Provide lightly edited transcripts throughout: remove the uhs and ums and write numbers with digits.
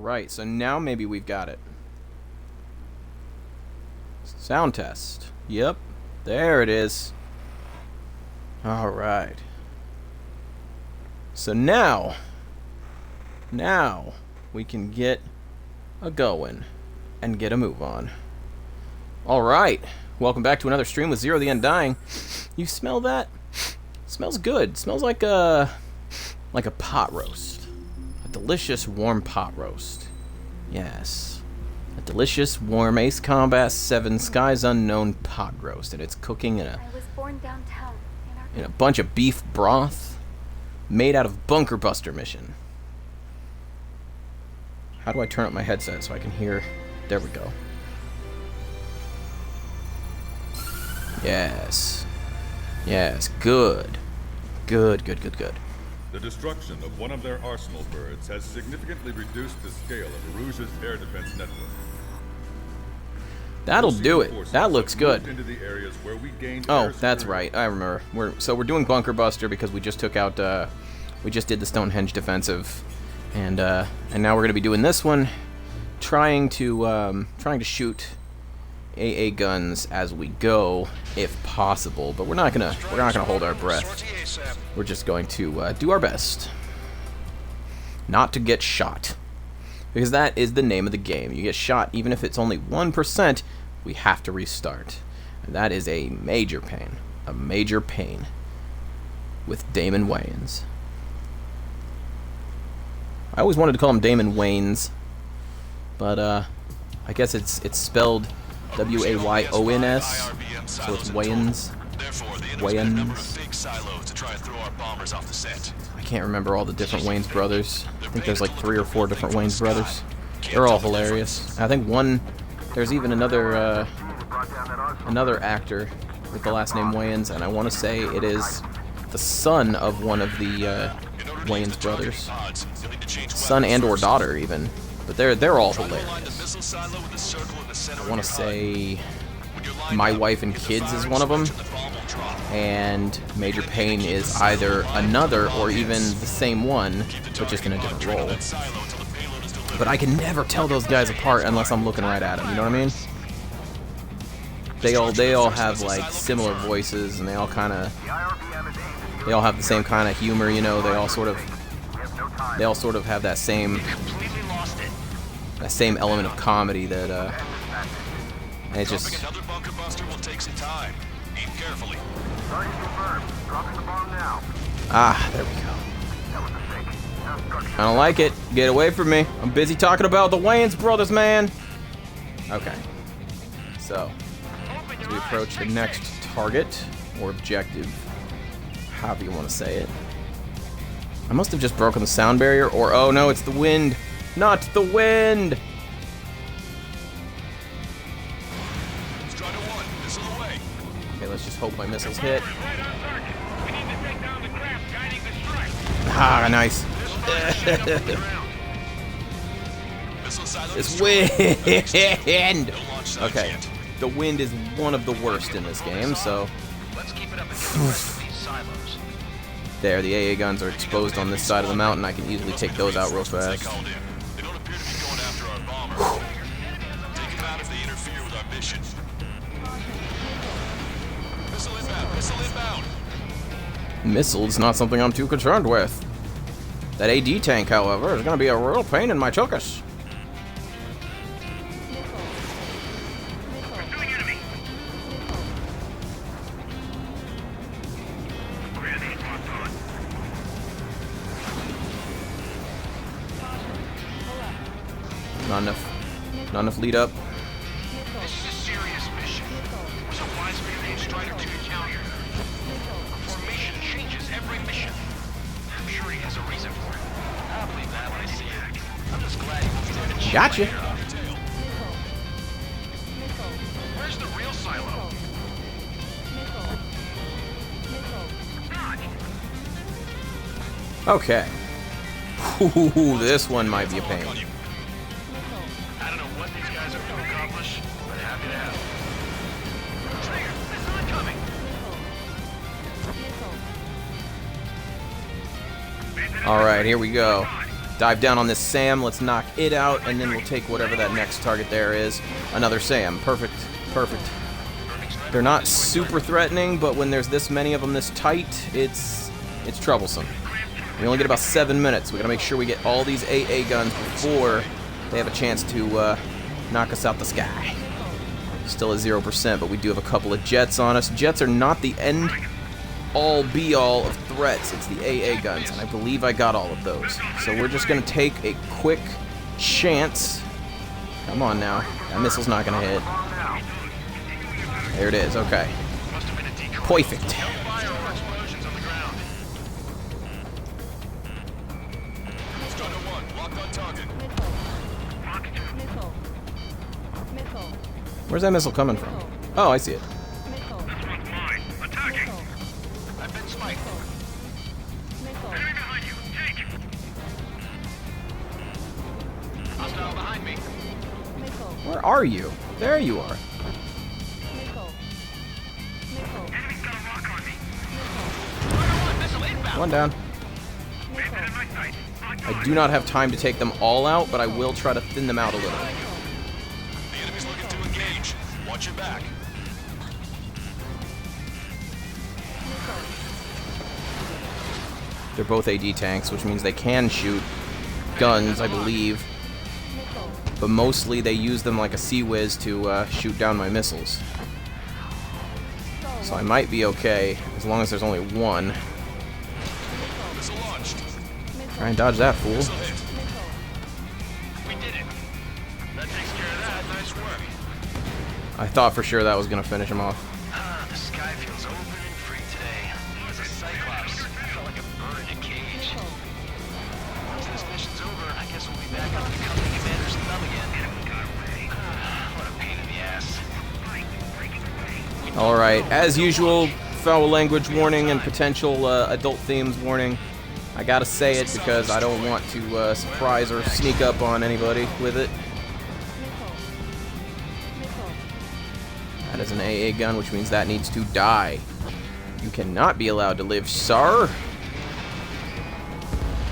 Alright, so now maybe we've got it. Sound test. Yep. There it is. Alright. So now we can get a going and get a move on. Alright. Welcome back to another stream with Zero the Undying. You smell that? Smells good. Smells like a pot roast. A delicious warm pot roast. Yes. A delicious warm Ace Combat 7 Skies Unknown pot roast, and it's cooking in I was born downtown a bunch of beef broth made out of Bunker Buster mission. How do I turn up my headset so I can hear? There we go. Yes. Yes, good. Good. The destruction of one of their arsenal birds has significantly reduced the scale of Rouge's air defense network. That'll do it. That looks good. Into the areas where we gained Oh, air that's superiority. right. I remember. We're doing Bunker Buster because we just took out. We just did the Stonehenge defensive, and now we're gonna be doing this one, trying to shoot AA guns as we go, if possible. But we're not gonna hold our breath. We're just going to do our best not to get shot, because that is the name of the game. You get shot, even if it's only 1%, we have to restart, and that is a major pain. A major pain with Damon Wayans. I always wanted to call him Damon Wayans, but I guess it's spelled W-A-Y-O-N-S, so it's Wayans. Wayans. I can't remember all the different Wayans brothers. I think there's like 3 or 4 different Wayans brothers. They're all hilarious. I think there's even another actor with the last name Wayans, and I want to say it is the son of one of the Wayans brothers. Son and or daughter even. But they're all hilarious. I want to say My Wife and Kids is one of them, and Major Payne is either another or even the same one, but just in a different role. But I can never tell those guys apart unless I'm looking right at them. You know what I mean? They all have like similar voices, and they all have the same kind of humor. You know, they all sort of have that same element of comedy that and it's just. Ah, there we go. I don't like it. Get away from me. I'm busy talking about the Wayans brothers, man. Okay. So, as we approach the next target or objective, however you want to say it. I must have just broken the sound barrier, or oh no, it's the wind. Not the wind. Okay, let's just hope my missiles hit. Ah, nice. This wind. Okay, the wind is one of the worst in this game, so. There, the AA guns are exposed on this side of the mountain. I can easily take those out real fast. Missiles, not something I'm too concerned with. That AD tank, however, is going to be a real pain in my chokus. Not enough lead up. This is a serious mission. So wise man Strider to encounter. Formation changes every mission. I'm sure he has a reason for it. I'll believe that when I see it. I'm just glad he won't be there to Gotcha. Where's the real silo? Okay. Ooh, this one might be a pain. I don't know what these guys are going to accomplish, but happy to have them. Trigger, missile incoming. All right, here we go. Dive down on this SAM. Let's knock it out, and then we'll take whatever that next target there is. Another SAM. Perfect. Perfect. They're not super threatening, but when there's this many of them this tight, it's troublesome. We only get about 7 minutes. We gotta make sure we get all these AA guns before they have a chance to knock us out the sky. Still at 0%, but we do have a couple of jets on us. Jets are not the end all be all of threats. It's the AA guns, and I believe I got all of those. So we're just gonna take a quick chance. Come on now. That missile's not gonna hit. There it is. Okay. Perfect. Where's that missile coming from? Oh, I see it. Where are you? There you are. One down. I do not have time to take them all out, but I will try to thin them out a little. The enemy's looking to engage. Watch your back. They're both AD tanks, which means they can shoot guns, I believe. But mostly they use them like a Sea-Wiz to shoot down my missiles. So I might be okay, as long as there's only one. Try and dodge that, fool. We did it. That takes care of that. Nice work. I thought for sure that was going to finish him off. The sky feels open and free today. As a Cyclops, I felt like a bird in a cage. Once this mission's over, I guess we'll be back under the company commander's thumb again. What a pain in the ass. Alright, as usual, foul language warning and potential adult themes warning. I gotta say it because I don't want to surprise or sneak up on anybody with it. That is an AA gun, which means that needs to die. You cannot be allowed to live, sir.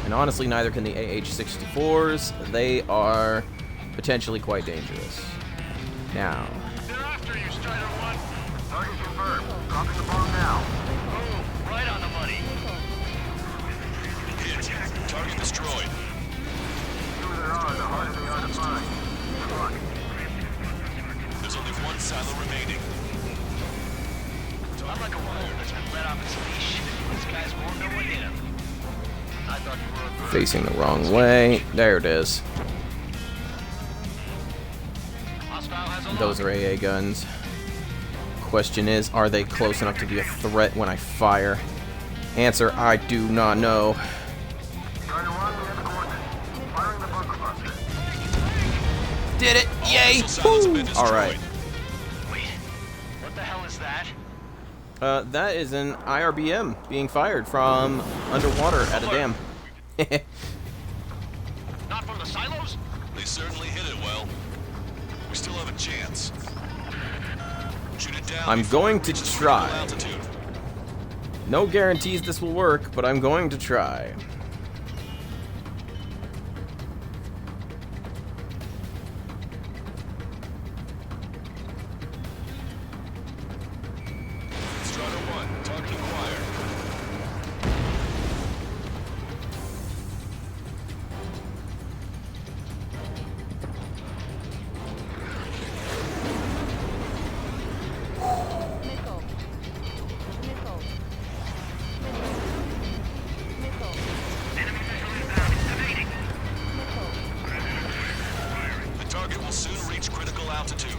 And honestly, neither can the AH-64s. They are potentially quite dangerous. Now. They're after you, Strider 1. Target confirmed. Dropping the bomb now. Oh, right on the money. Hit. Target destroyed. The fewer there are, the harder they are to find. Good luck. There's only one silo remaining. I'm like a wolf that's been let off its leash. These guys won't know what hit him. I thought you were a bird. Facing the wrong way. There it is. Those are AA guns. Question is, are they close enough to be a threat when I fire? Answer, I do not know. Did it! Yay! Woo! Alright. Wait, what the hell is that? That is an IRBM being fired from underwater at a dam. Not from the silos? They certainly hit it well. We still have a chance. Shoot it down. I'm going to try. No guarantees this will work, but I'm going to try. Strider 1, target acquired. The target will soon reach critical altitude.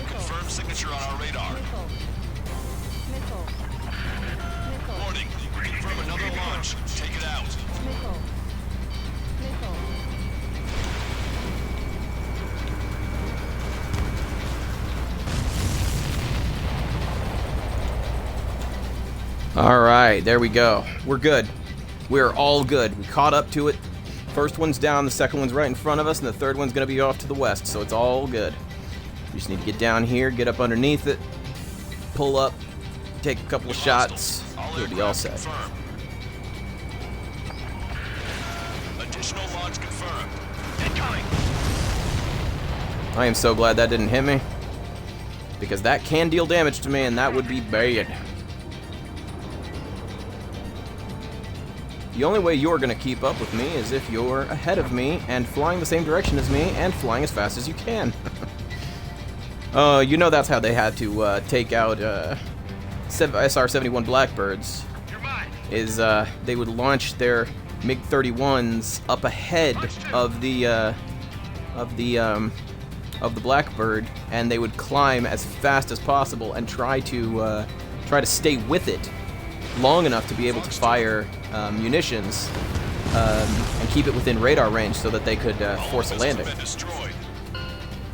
Confirm signature on our radar. Warning, confirm another launch. Take it out. Alright, there we go. We're good. We're all good. We caught up to it. First one's down, the second one's right in front of us, and the third one's going to be off to the west, so it's all good. We just need to get down here, get up underneath it, pull up, take a couple of shots, You'll be all set. Confirmed. Additional launch confirmed. Incoming. I am so glad that didn't hit me, because that can deal damage to me, and that would be bad. The only way you're going to keep up with me is if you're ahead of me and flying the same direction as me and flying as fast as you can. You know that's how they had to take out SR-71 Blackbirds. Is they would launch their MiG-31s up ahead of the Blackbird, and they would climb as fast as possible and try to stay with it long enough to be able to fire munitions and keep it within radar range so that they could force a landing.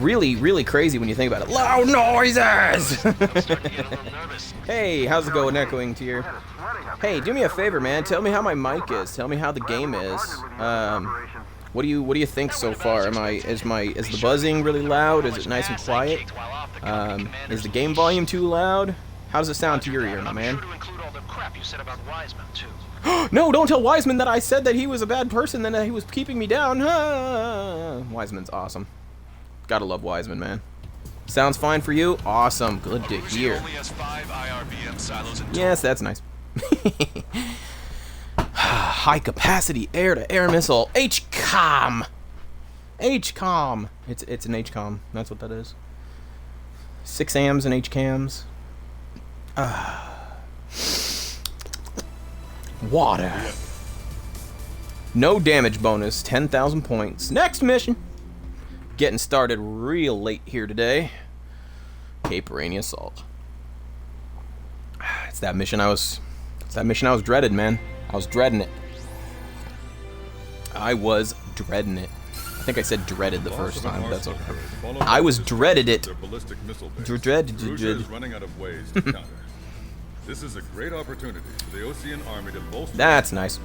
Really, really crazy when you think about it. Loud noises! Hey, how's it going, Echoing Tier? Hey, do me a favor, man. Tell me how my mic is. Tell me how the game is. What do you think so far? Is the buzzing really loud? Is it nice and quiet? Is the game volume too loud? How does it sound to your ear, my man? No, don't tell Wiseman that I said that he was a bad person and that he was keeping me down. Wiseman's awesome. Gotta love Wiseman, man. Sounds fine for you? Awesome. Good to hear. Yes, that's nice. High capacity air-to-air missile. HCOM. HCOM. It's an HCOM. That's what that is. 6 AMs and HCAMs. Water. No damage bonus. 10,000 points. Next mission. Getting started real late here today. Cape Rainier Assault. It's that mission I was dreaded, man. I was dreading it. I was dreading it. I think I said dreaded the first time, but that's okay. I was dreaded it. Dreaded. Running out of ways to counter. This is a great opportunity for the Osean Army to bolster. That's nice.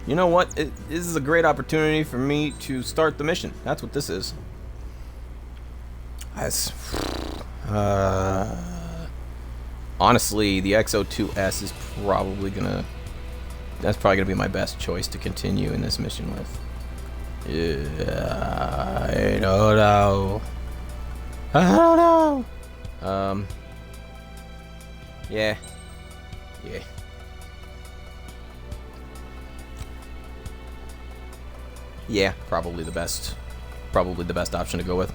You know what? This is a great opportunity for me to start the mission. That's what this is. Honestly, the XO2S is probably gonna be my best choice to continue in this mission with. Yeah, I don't know. Yeah. Yeah, probably the best option to go with.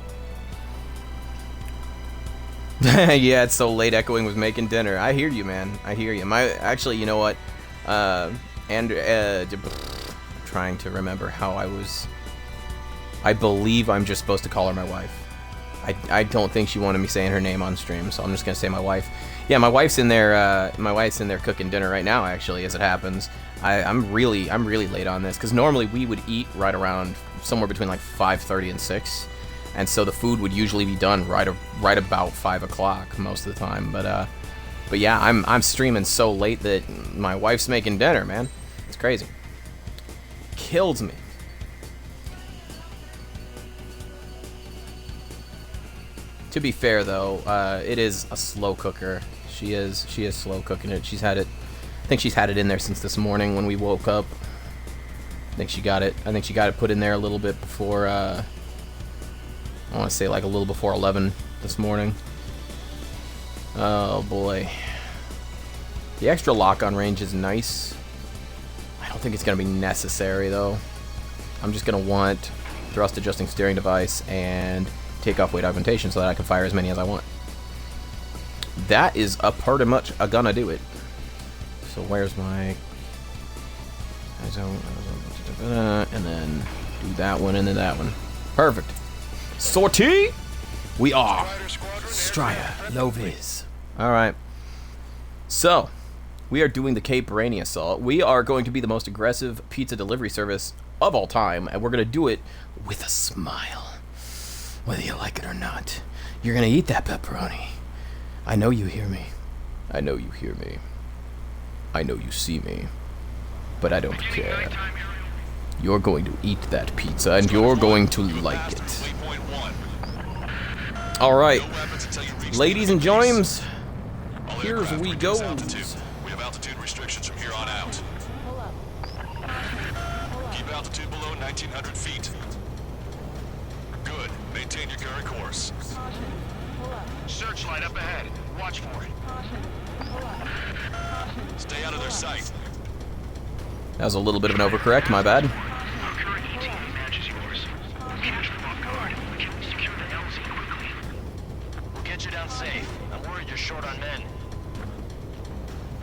Yeah, it's so late. Echoing was making dinner. I hear you, man. I hear you. Actually, you know what? Trying to remember how I believe I'm just supposed to call her my wife. I don't think she wanted me saying her name on stream, so I'm just gonna say my wife. Yeah, my wife's in there. My wife's in there cooking dinner right now. Actually, as it happens, I'm really late on this because normally we would eat right around somewhere between like 5:30 and 6. And so the food would usually be done right about 5 o'clock most of the time. But yeah, I'm streaming so late that my wife's making dinner, man. It's crazy. Kills me. To be fair though, it is a slow cooker. She is slow cooking it. I think she's had it in there since this morning when we woke up. I think she got it put in there a little bit before. I want to say like a little before 11 this morning. Oh boy. The extra lock-on range is nice. I don't think it's going to be necessary though. I'm just going to want thrust adjusting steering device and takeoff weight augmentation so that I can fire as many as I want. That is a pretty much gonna do it. So where's my... and then do that one and then that one. Perfect. Sortie! We are Strider Lovis. Alright. So, we are doing the Cape Rainier Assault. We are going to be the most aggressive pizza delivery service of all time, and we're going to do it with a smile. Whether you like it or not. You're going to eat that pepperoni. I know you hear me. I know you hear me. I know you see me. But I don't care. You're going to eat that pizza, and you're going to like it. Alright, ladies and gentlemen, here's we go. We have altitude restrictions slide up ahead. Watch for it. Stay out of their sight. That was a little bit of an overcorrect, my bad. Current ETA matches yours. Catch them off guard. Can we secure the LZ quickly? We'll get you down safe. I'm worried you're short on men.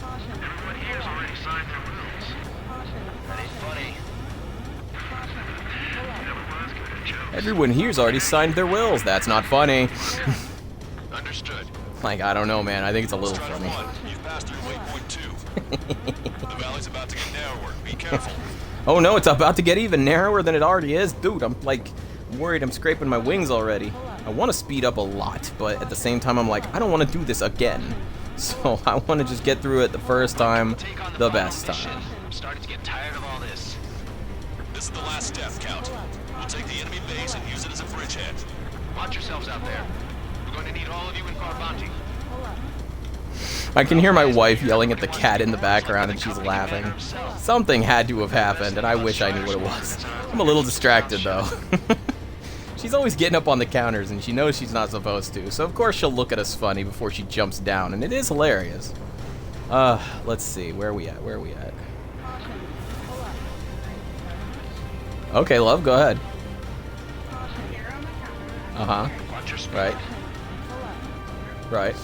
Everyone here's already signed their wills. That ain't funny. Never was good at jokes. Everyone here's already signed their wills. That's not funny. Understood. Like, I don't know, man. I think it's a little Strider funny. 1, you've passed through waypoint 2. The valley's about to get narrower. Be careful. Oh no, it's about to get even narrower than it already is. Dude, I'm like worried I'm scraping my wings already. I want to speed up a lot, but at the same time I'm like, I don't want to do this again. So I want to just get through it the first time, the best time. I'm starting to get tired of all this. This is the last step, Count. We'll take the enemy base and use it as a bridgehead. Watch yourselves out there. We're going to need all of you in Carbanti. I can hear my wife yelling at the cat in the background and she's laughing. Something had to have happened and I wish I knew what it was. I'm a little distracted though. She's always getting up on the counters and she knows she's not supposed to, so of course she'll look at us funny before she jumps down, and it is hilarious. Let's see, where are we at? Okay, love, go ahead. Uh-huh. Right. Right.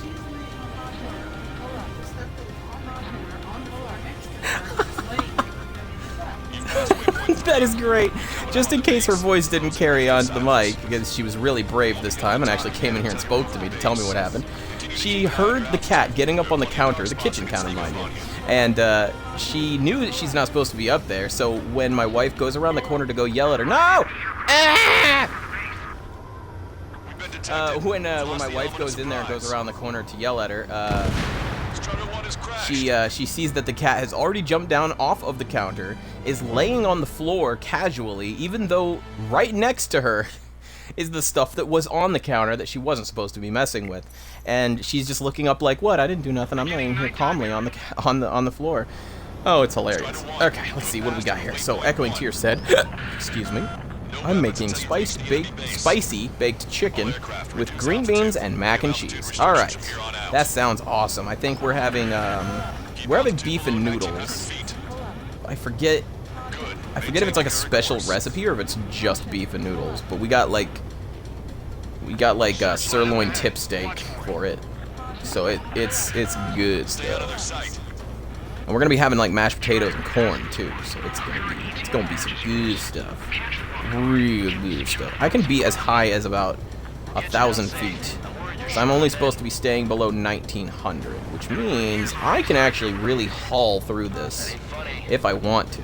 That is great. Just in case her voice didn't carry on to the mic, because she was really brave this time and actually came in here and spoke to me to tell me what happened. She heard the cat getting up on the counter, the kitchen counter, mind you, and she knew that she's not supposed to be up there, so when my wife goes around the corner to go yell at her, no! When my wife goes in there and goes around the corner to yell at her, she sees that the cat has already jumped down off of the counter, is laying on the floor casually, even though right next to her is the stuff that was on the counter that she wasn't supposed to be messing with, and she's just looking up like, what? I didn't do nothing. I'm laying here calmly on the floor. Oh, it's hilarious. Okay, let's see what do we got here. So, Echoing Tears said, excuse me, I'm making spicy baked chicken with green beans and mac and cheese. All right, that sounds awesome. I think we're having beef and noodles. I forget if it's like a special recipe or if it's just beef and noodles. But we got like sirloin tip steak for it, so it's good stuff. And we're gonna be having like mashed potatoes and corn too, so it's gonna be some good stuff. Real good stuff. I can be as high as about 1,000 feet. So I'm only supposed to be staying below 1,900, which means I can actually really haul through this if I want to.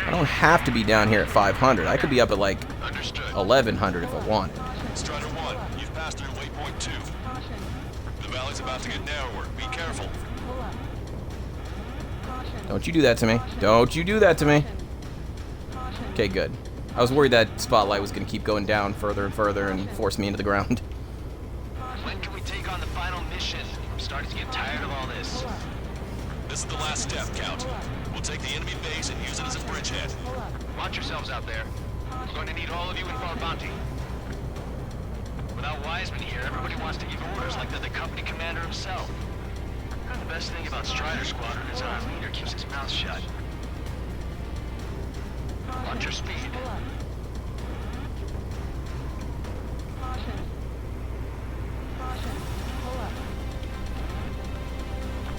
I don't have to be down here at 500. I could be up at like 1,100 if I wanted. Strider 1, you've passed through waypoint 2. The valley's about to get narrower. Be careful. Don't you do that to me. Don't you do that to me. Okay, good. I was worried that spotlight was going to keep going down further and further and force me into the ground. When can we take on the final mission? I'm starting to get tired of all this. This is the last step, Count. We'll take the enemy base and use it as a bridgehead. Watch yourselves out there. We're going to need all of you in Carbanti. Without Wiseman here, everybody wants to give orders like they're the company commander himself. The best thing about Strider Squadron is our leader keeps his mouth shut. Watch your speed.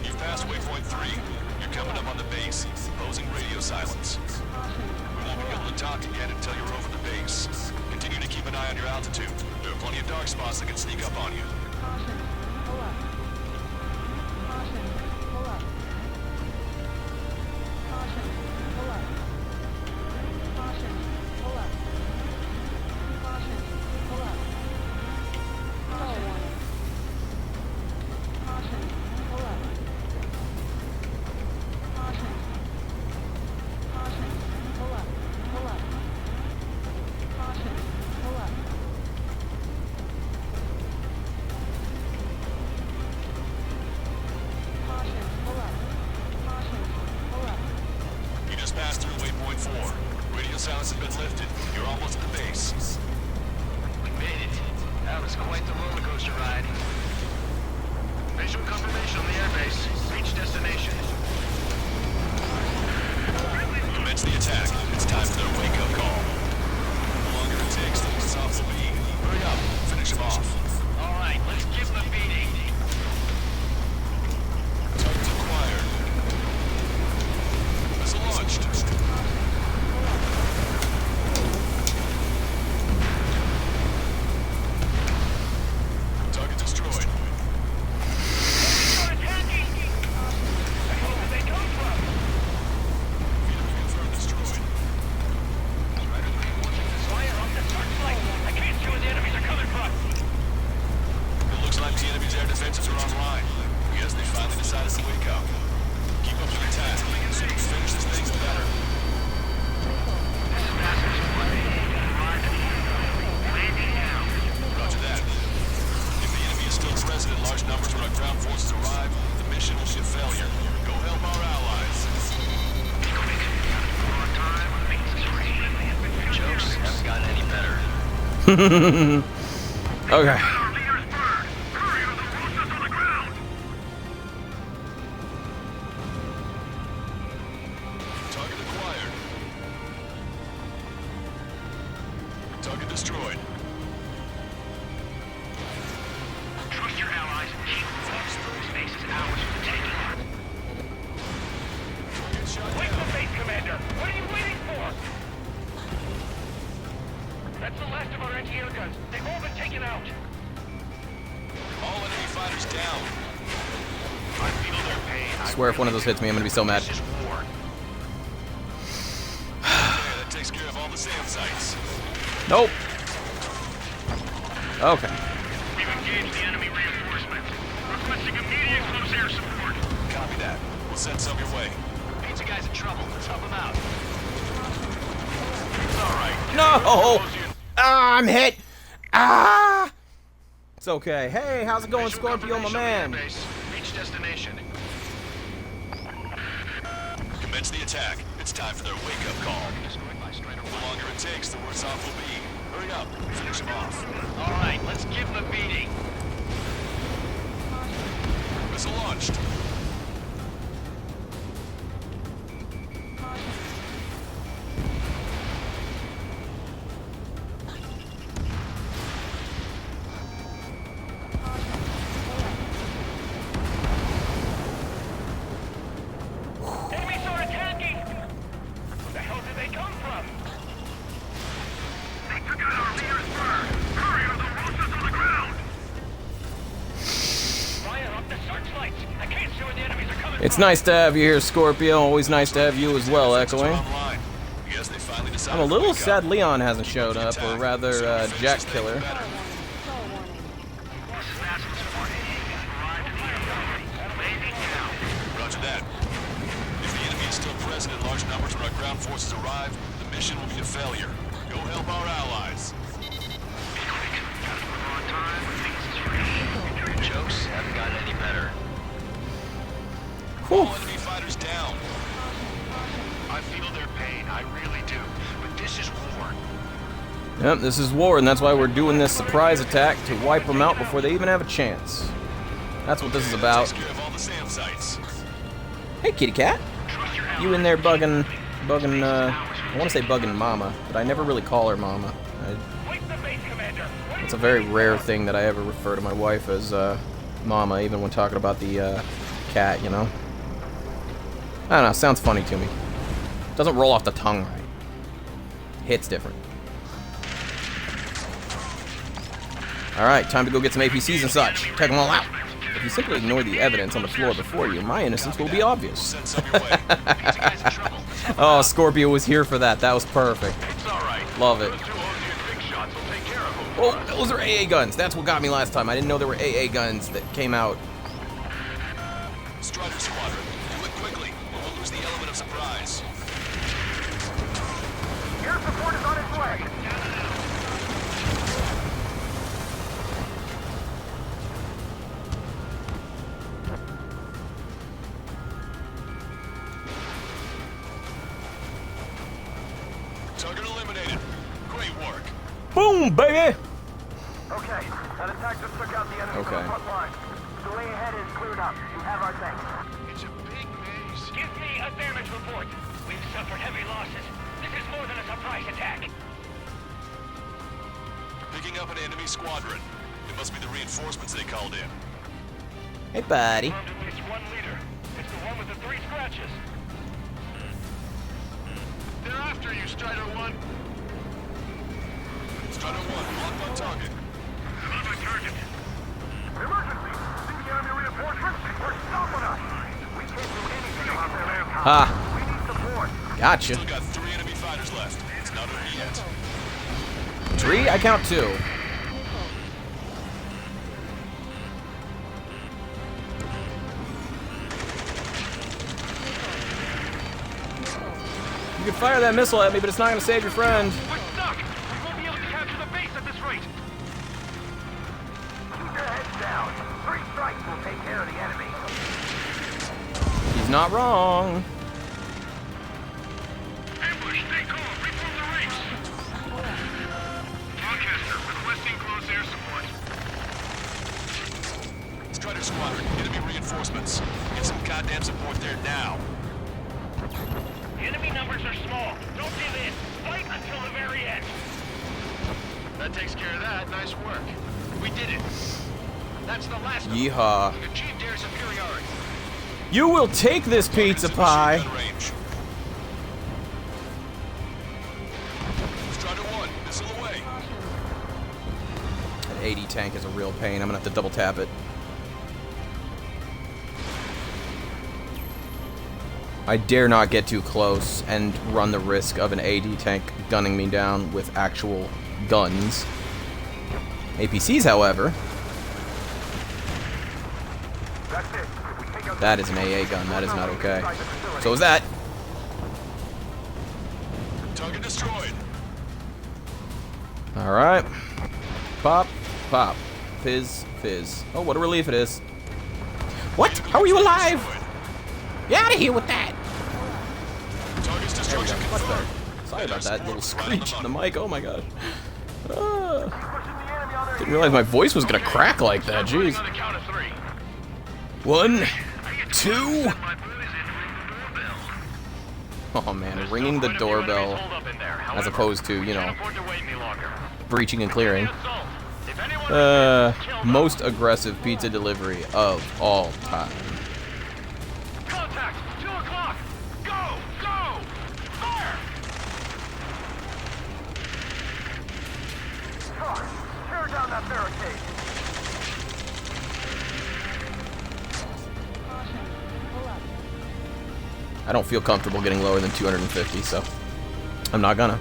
You've passed waypoint 3. You're coming up on the base, imposing radio silence. We won't be able to talk again until you're over the base. Continue to keep an eye on your altitude. There are plenty of dark spots that can sneak up on you. Passed through waypoint 4. Radio silence has been lifted. You're almost at the base. We made it. That was quite the roller coaster ride. Visual confirmation on the airbase. Reach destination. Commence the attack. It's time for their wake-up call. The longer it takes, the worse off will be. Hurry up. Finish them off. All right, let's give them a beating. Targets acquired. Missile launched. Target destroyed. Confirmed destroyed. It looks like the enemy's air defenses are online. Yes, they finally decided to wake up. Keep up your attack. The sooner we finish this thing, the better. Roger that. If the enemy is still present in large numbers when our ground forces arrive, the mission will be a failure. Go help our allies. Jokes haven't gotten any better. Okay. Target acquired. Target destroyed. Trust your allies and keep them. Space is ours for the taking. Target shot Wake down. the base, Commander! What are you waiting for? That's the last of our anti-air guns. They've all been taken out. All enemy fighters down. I feel their pain. I swear if one of those hits me, I'm gonna be so mad. This is war. Yeah, that takes care of all the SAM sites. Nope. Okay. We've engaged the enemy reinforcements. Requesting immediate close air support. Copy that. We'll send some your way. Pizza guy's in trouble. Let's help him out. It's all right. No! Ah, I'm hit! Ah! It's okay. Hey, how's it going, Scorpio, my man? Reach destination. Commence the attack. It's time for their wake-up call. The longer it takes, the worse off we'll be. Hurry up. Finish them off. All right, let's give them a beating. Missile launched. Enemies are attacking! Where the hell did they come from? They took out our leader's bird! Hurry or the roosters on the ground! Fire up the searchlights! I can't see where the enemies are coming It's from! nice to have you here, Scorpio. Always nice to have you as well, Echoing. Online. Yes, they finally decided I'm a to little wake sad up. Leon hasn't showed up, or rather, Jack Killer. Roger that. If the enemy is still present in large numbers when our ground forces arrive, the mission will be a failure. Go help our allies. Jokes haven't gotten any better. All enemy fighters down. I feel their pain, I really do. But this is war. Yep, this is war, and that's why we're doing this surprise attack to wipe them out before they even have a chance. That's what this is about. Takes care of all the SAM sites. Hey, kitty cat. You in there bugging, I want to say bugging Mama, but I never really call her Mama. Wake the base, Commander! It's a very rare thing that I ever refer to my wife as Mama, even when talking about the cat, you know? I don't know, sounds funny to me. Doesn't roll off the tongue right. Hits different. Alright, time to go get some APCs and such. Take them all out. If you simply ignore the evidence on the floor before you, my innocence will be obvious. Send some your way. Pizza guy's in trouble. Oh, Scorpio was here for that. That was perfect. It's all right. Love it. Those two Uzi and big shots will take care of them. Oh, those are AA guns. That's what got me last time. I didn't know there were AA guns that came out. Strider Squadron, do it quickly, or we'll lose the element of surprise. Air support is on its way. Target eliminated. Great work. Boom, baby! Okay, that attack just took out the enemy Okay. front line. The way ahead is cleared up. You have our thanks. It's a big base. Give me a damage report. We've suffered heavy losses. This is more than a surprise attack. Picking up an enemy squadron. It must be the reinforcements they called in. Hey, buddy. Found at least one leader. It's the one with the 3 scratches. They're after you, Strider 1. Strider 1, locked on target. On my target. Emergency! See the enemy reinforcements? They're stopping us! We can't do anything about their air power. Ha. We need support. Gotcha. Still got 3 enemy fighters left. It's not over yet. 3? I count 2. You can fire that missile at me, but it's not going to save your friend. We're stuck. We won't be able to capture the base at this rate. Keep your heads down. 3 strikes will take care of the enemy. He's not wrong. Ambush, stay calm. Reform the ranks. Broadcaster, requesting close air support. Strider squadron, enemy reinforcements. Get some goddamn support there now. The enemy numbers are small. Don't give in. Fight until the very end. That takes care of that. Nice work. We did it. That's the last of them. Yeehaw. We've achieved air superiority. You will take this pizza pie. Machine gun range. Strider 1, missile away. That 80 tank is a real pain. I'm going to have to double tap it. I dare not get too close and run the risk of an AD tank gunning me down with actual guns. APCs, however, That's it. If we take out that is an AA gun. That is not okay. So is that. Target destroyed. Alright. Pop, pop. Fizz, fizz. Oh, what a relief it is. What? How are you alive? Get out of here with that! Target's destruction Much better. confirmed. Sorry about that little screech in the mic. Oh my gosh. pushing the enemy on their Didn't realize my voice was gonna crack like that. Jeez. On the count of 3. 1, 2. My boys in ring the doorbell. Oh man, ringing the doorbell as opposed to, you know, breaching and clearing. Most aggressive pizza delivery of all time. Contact! 2 o'clock! Go! Go! Fire! Car, tear down that barricade. I don't feel comfortable getting lower than 250, so I'm not gonna.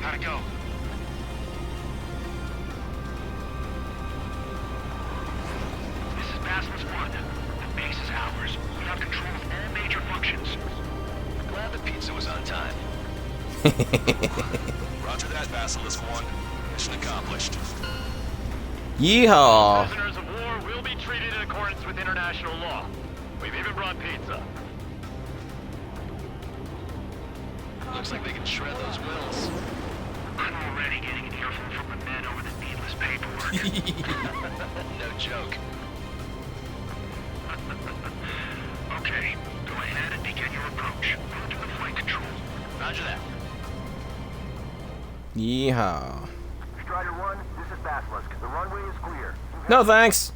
How'd it go? This is Basmus 1. The base is ours. We have control of all major functions. Glad the pizza was on time. Roger that, Basilisk 1. Mission accomplished. Yeehaw! Prisoners of war will be treated in accordance with international law. We've even brought pizza. Looks like they can shred those wills. I'm already getting an earful from the men over the needless paperwork. No joke. Okay, go ahead and begin your approach. Move to the flight control. Roger that. Yeehaw. Strider 1, this is Basilisk. The runway is clear. No thanks!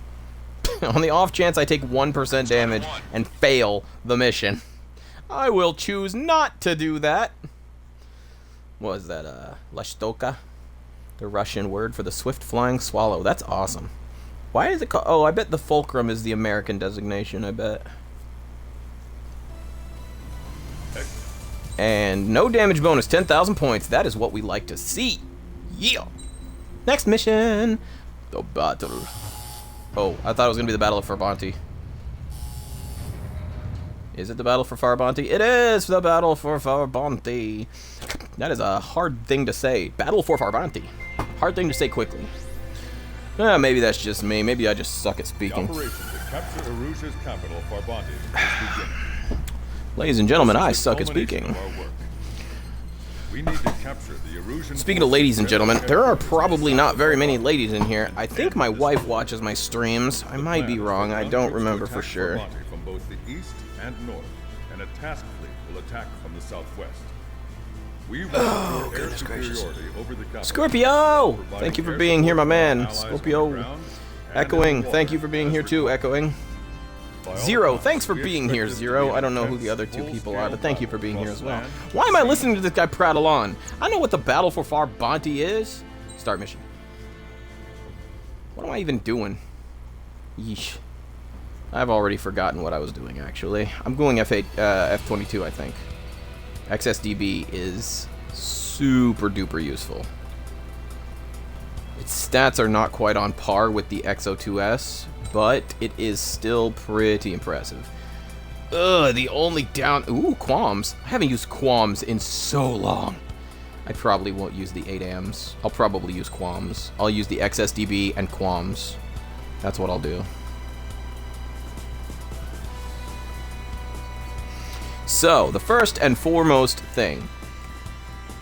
On the off chance I take 1% damage and fail the mission, I will choose not to do that. What was that, Lashtoka? The Russian word for the swift flying swallow. That's awesome. Why is it called? Oh, I bet the fulcrum is the American designation, I bet. And no damage bonus, 10,000 points. That is what we like to see. Yeah. Next mission. The battle. Oh, I thought it was going to be the Battle of Farbanti. Is it the Battle for Farbanti? It is the Battle for Farbanti. That is a hard thing to say. Battle for Farbanti. Hard thing to say quickly. Maybe that's just me. Maybe I just suck at The speaking. operation to capture Aruja's capital, Farbanti, is beginning. Ladies and gentlemen, I This is the suck at culmination speaking. of our work. We need to capture the Erusian. Speaking of ladies and gentlemen, there are probably not very many ladies in here. I think my wife watches my streams. I might be wrong. I don't remember for sure. From both the east and north, and a task fleet will attack from the southwest. We will air superiority over the capital. Scorpio! Thank you for being here, my man. Scorpio. Echoing, thank you for being here too, Echoing. Zero, thanks for being here, Zero. I don't know who the other two people are, but thank you for being here as well. Why am I listening to this guy prattle on? I know what the Battle for Far Bounty is. Start mission. What am I even doing? Yeesh. I've already forgotten what I was doing, actually. I'm going F22, I think. XSDB is super duper useful. Its stats are not quite on par with the XO2S, but it is still pretty impressive. Ugh, the only down... Ooh, Qualms. I haven't used Qualms in so long. I probably won't use the 8AMs. I'll probably use Qualms. I'll use the XSDB and Qualms. That's what I'll do. So, the first and foremost thing.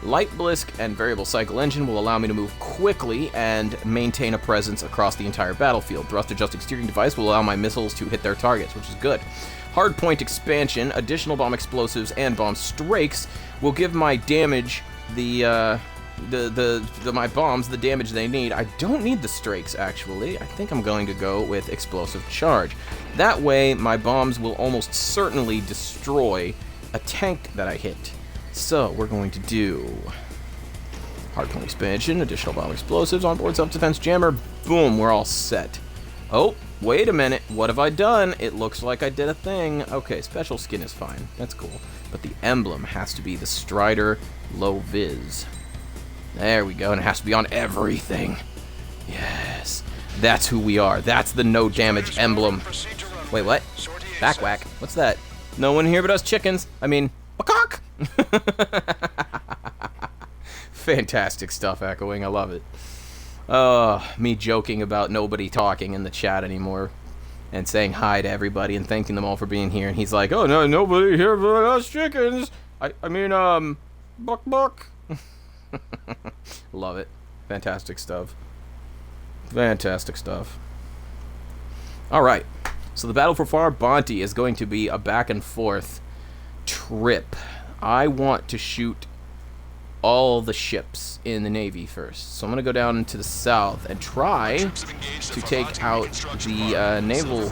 Light Blisk and Variable Cycle Engine will allow me to move quickly and maintain a presence across the entire battlefield. Thrust Adjusting Steering Device will allow my missiles to hit their targets, which is good. Hardpoint Expansion, additional bomb explosives, and bomb strakes will give my damage my bombs the damage they need. I don't need the strakes, actually. I think I'm going to go with Explosive Charge. That way, my bombs will almost certainly destroy a tank that I hit. So, we're going to do Hardpoint Expansion, additional bomb explosives, onboard self-defense jammer. Boom, we're all set. Oh, wait a minute. What have I done? It looks like I did a thing. Okay, special skin is fine. That's cool. But the emblem has to be the Strider Low Vis. There we go, and it has to be on everything. Yes, that's who we are. That's the no damage emblem. Wait, what? Back whack. What's that? No one here but us chickens. I mean, macaque. Fantastic stuff, Echoing. I love it. Me joking about nobody talking in the chat anymore and saying hi to everybody and thanking them all for being here. And he's like, oh, no, nobody here but us chickens. I mean, buck. Love it. Fantastic stuff. Fantastic stuff. Alright. So the Battle for Far Bounty is going to be a back and forth trip. I want to shoot all the ships in the Navy first. So I'm going to go down to the south and try to take out the naval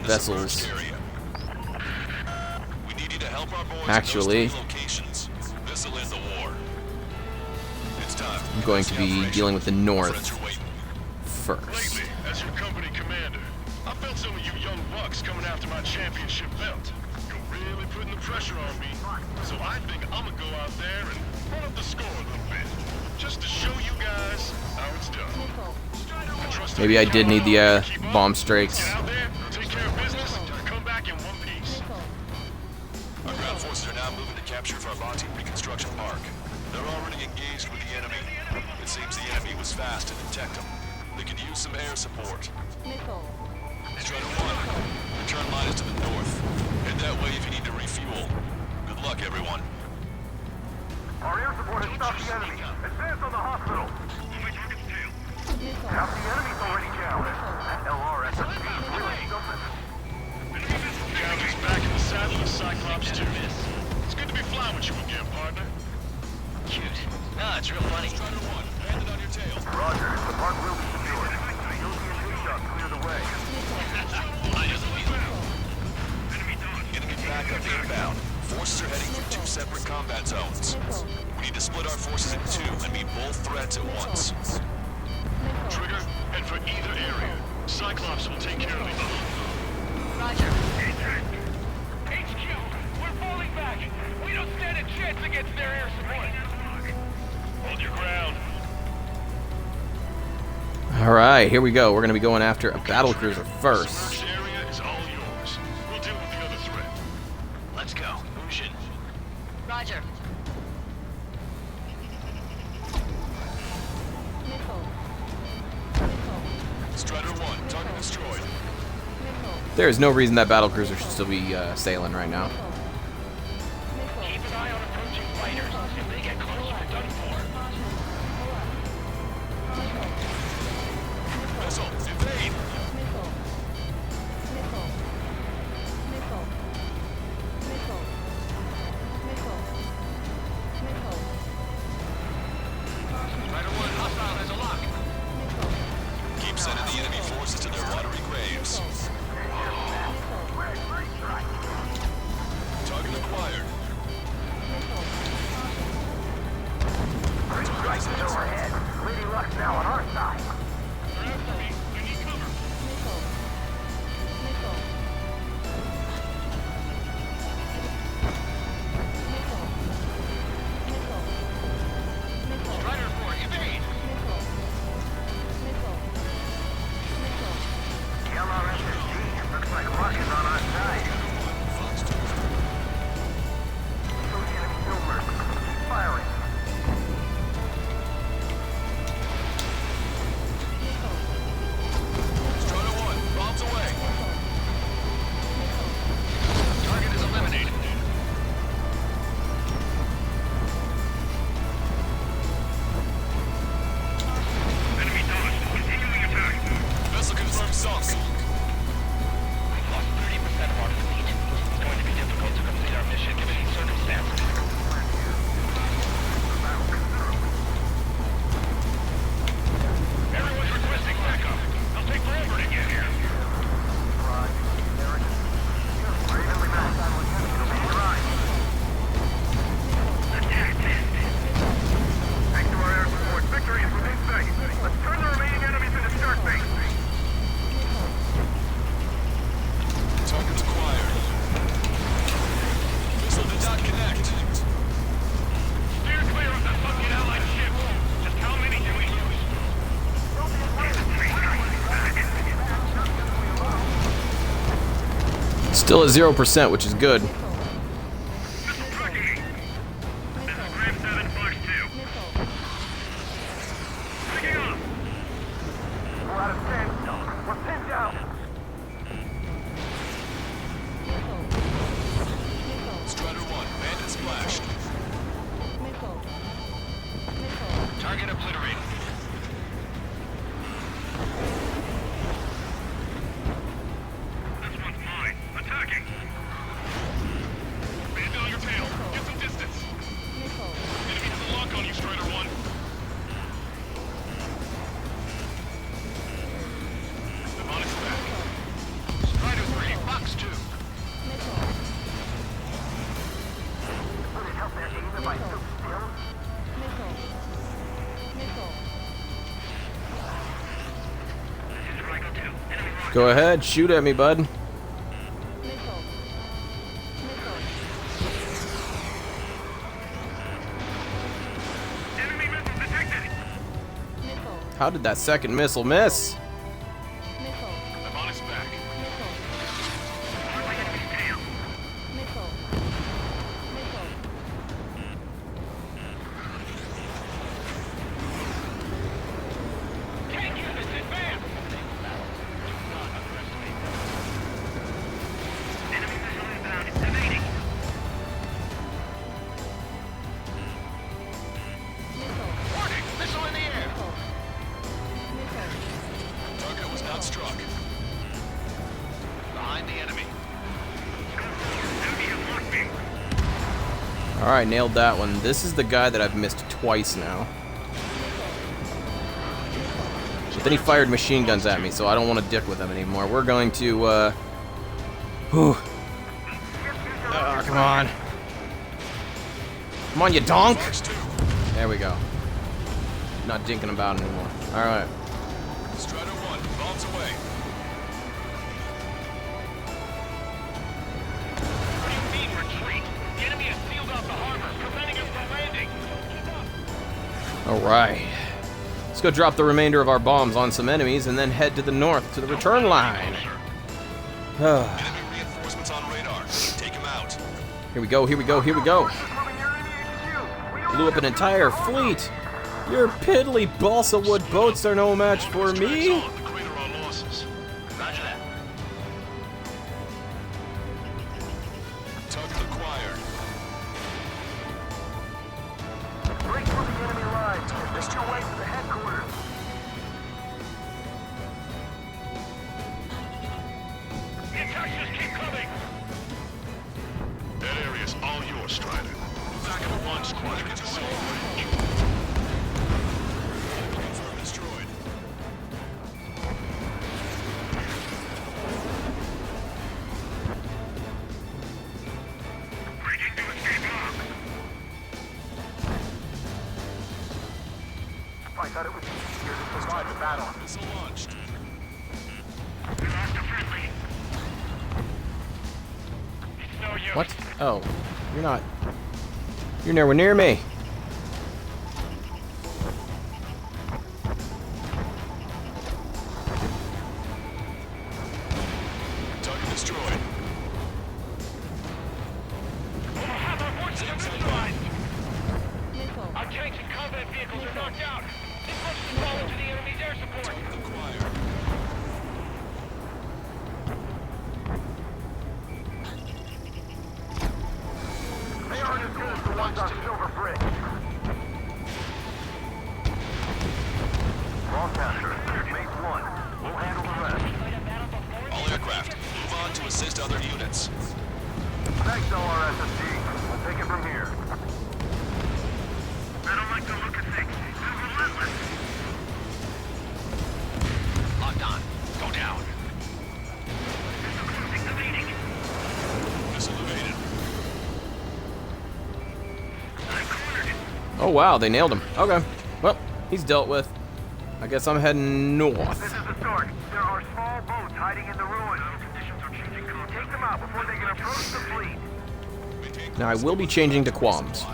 vessels. Actually, I'm going to be dealing with the north first. As your company commander, I felt some of you young bucks coming after my championship belt. You're really putting the pressure on me. So I think I'm gonna go out there and run up the score a little bit. Just to show you guys how it's done. Maybe I did need the bomb strakes. Get out there, take care of business, and come back in one piece. Our ground forces are now moving to capture Farbanti Reconstruction Park. They're already engaged with the enemy. It seems the enemy was fast to detect them. They could use some air support. Strider 1, the turn line is to the north. Head that way if you need to refuel. Good luck, everyone. Our air support has stopped the enemy. Advance on the hospital. Half the enemy's already down. That LRSMP is really something. Gavin back in the saddle of Cyclops 2. It's good to be flying with you again, partner. Cute. Nah, it's real funny. Strider 1, hand it on your tail. Roger, the park will be secured. You'll see a big shot clear the way. Enemy backup inbound. Forces are heading through 2 separate combat zones. We need to split our forces in 2 and meet both threats at once. Trigger, head for either area. Cyclops will take care of the other. Roger. HQ, we're falling back. We don't stand a chance against their air support. Hold your ground. Alright, here we go. We're going to be going after a battlecruiser first. This area is all yours. We'll deal with the other threat. Let's go. Ushin. Roger. Strider 1, target destroyed. There is no reason that battlecruiser should still be sailing right now. Keep an eye on approaching fighters. If they get close, forces to their watery graves. Target acquired. Lady Luck's now on our side. Strider 4, evade! Yellow SSG. Looks like Luck is on our side. Show the enemy silver. Keep firing. Strider 1, bombs away. Target is eliminated. Enemy dodged. Continuing attack. Vessel confirmed sunk. We've lost 30% of our fleet. It's going to be difficult to complete our mission given these circumstances. Everyone's requesting backup. They'll take forever to get here. Thanks to our air support, victory is within sight. Let's turn the remaining enemies into start base. Targets acquired. Missile did not connect. Steer clear of the fucking allied ships. Just how many do we use? Still at 0%, which is good. Missile tracking me. This is Grim 7 Fox 2. Picking up. We're out of standstill. We're pinned down. Strider 1, bandit splashed. Target obliterated. This one's mine. Attacking. Band on your tail. Get some distance. Enemy has a lock on you, Strider 1. I'm on its back. Strider 3, Fox 2. Would it help their aim if I stood still? Go ahead, shoot at me, bud. Enemy missile detected. How did that second missile miss? I'm on its back. Tank units advance! Enemy missile inbound. It's evading. Warning! Missile in the air! Target was not struck. Behind the enemy. Enemy has locked me. Alright, nailed that one. This is the guy that I've missed twice now. But then he fired machine guns at me, so I don't want to dick with him anymore. We're going to, whew. Come on. Come on, you donk! Fox 2, There we go. Not dinking about anymore. Alright. Strider 1, bombs away. What do you mean retreat? The enemy has sealed off the harbor, preventing us from landing. Alright. Let's go drop the remainder of our bombs on some enemies and then head to the north to the return line. Enemy reinforcements on radar. Take him out. Here we go, here we go, here we go. Blew up an entire fleet. Your piddly balsa wood boats are no match for me. Crater our losses. Roger that. Target acquired. Break through the enemy lines. Missed your way to the headquarters. The attacks just keep coming. That area's all yours, Strider. Back of the launch squad gets a silver range. Confirm destroyed. I thought it was easier to survive the battle. Missile launched. We lost a friendly. It's no use. What? Oh, you're not. You're nowhere near me. Target destroyed. Have our forces neutralized. Our tanks and combat vehicles are knocked out. This looks to fall into the enemy's air support. Acquired. They aren't as good as the ones on Silver Bridge. Broadcaster, Base 1. We'll handle the rest. All aircraft, move on to assist other units. Thanks, LRSSD. We'll take it from here. I don't like the look of things. They're relentless. Locked on. Go down. Evading. Missile evaded. I'm cornered. Oh wow, they nailed him. Okay. Well, he's dealt with. I guess I'm heading This north. is the start. There are small boats hiding in the ruins. Conditions are changing. Take them out before they can approach the fleet. Maintain Now I will be changing to Qualms.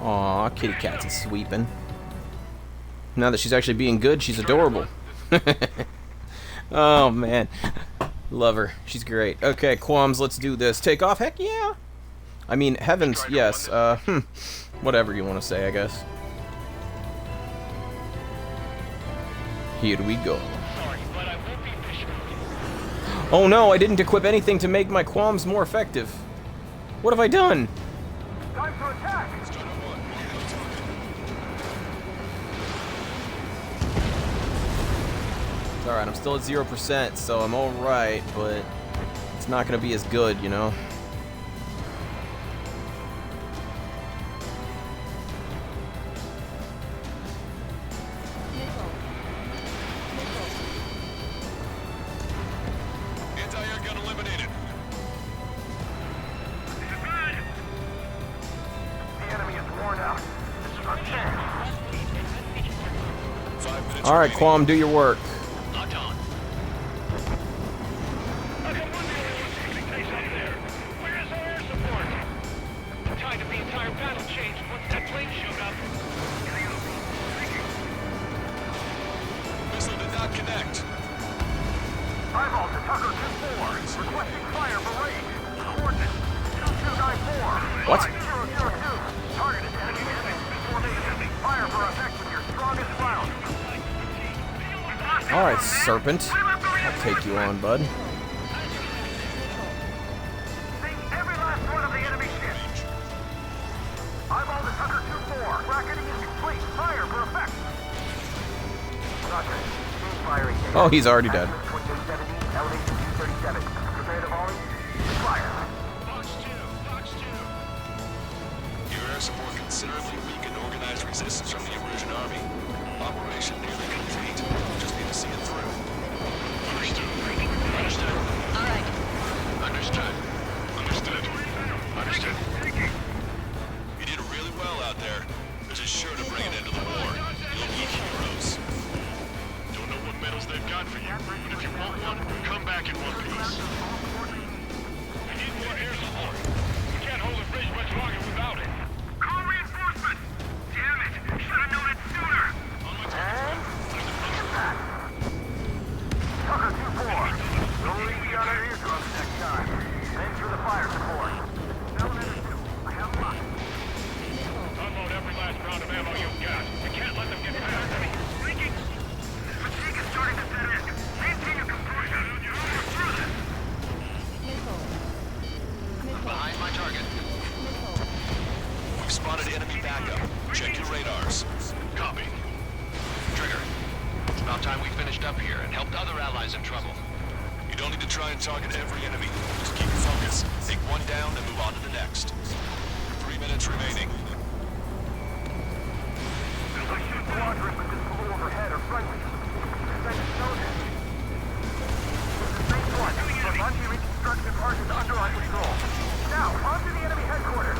Aw, Kitty Cat's is sweeping. Now that she's actually being good, she's adorable. Oh man. Love her. She's great. Okay, Qualms, let's do this. Take off? Heck yeah! I mean, heavens, yes. Whatever you want to say, I guess. Here we go. Sorry, but I won't be fishing. Oh no, I didn't equip anything to make my Qualms more effective. What have I done? Time to attack! It's alright, I'm still at 0%, so I'm alright, but it's not gonna be as good, you know? Anti-air gun eliminated. The enemy is worn out. This is our chance. 5 minutes Alright, remaining. Qualm, do your work. Locked on. I got one man taking place out there. Where is our air support? The tide of the entire battle changed once that plane showed up. Missile did not connect. Eyeball to Tucker 2-4. Requesting fire for range. Coordinates 2294. What? 002. Targeted enemy formation. Fire for effect with your strongest round. Alright, Serpent. I'll take you on, bud. See every last one of the enemy ships. Eyeball to Tucker 2-4. Rocketing is complete. Fire for effect. Roger. Team firing. Oh, he's already dead. 2870. Elevation 237. Prepare to volley. Fire. Box 2. Your air support considerably weakened organized resistance from the Erusian army. Operation nearly complete. Just need to see it through. Understood. Understood. All right. Understood. Understood. Understood. You did really well out there. This is sure to bring an end to the war. You'll be heroes. Don't know what medals they've got for you, but if you want one, come back in one piece. We need more air support. We can't hold the bridge much longer without it. Call reinforcements! Damn it! Should have known it sooner! And impact! Tucker 2-4. Don't leave me on our eardrums next time. Thanks for the fire support. Elevator 2. I have luck. Unload every last round of ammo you've got. We can't let them get past me. Leaking! Fatigue is starting to set in. Maintain your composure. You're almost through this. Behind my target. We've spotted enemy backup. Check your radars. Copy. Trigger. It's about time we finished up here and helped other allies in trouble. You don't need to try and target every enemy. Just keep your focus. Take one down and move on to the next. 3 minutes remaining. The shoot quadrant with this blue overhead are friendly. Thanks to know that. This is Base 1. Brabante reconstruction arc is under our control. Now, on to the enemy headquarters.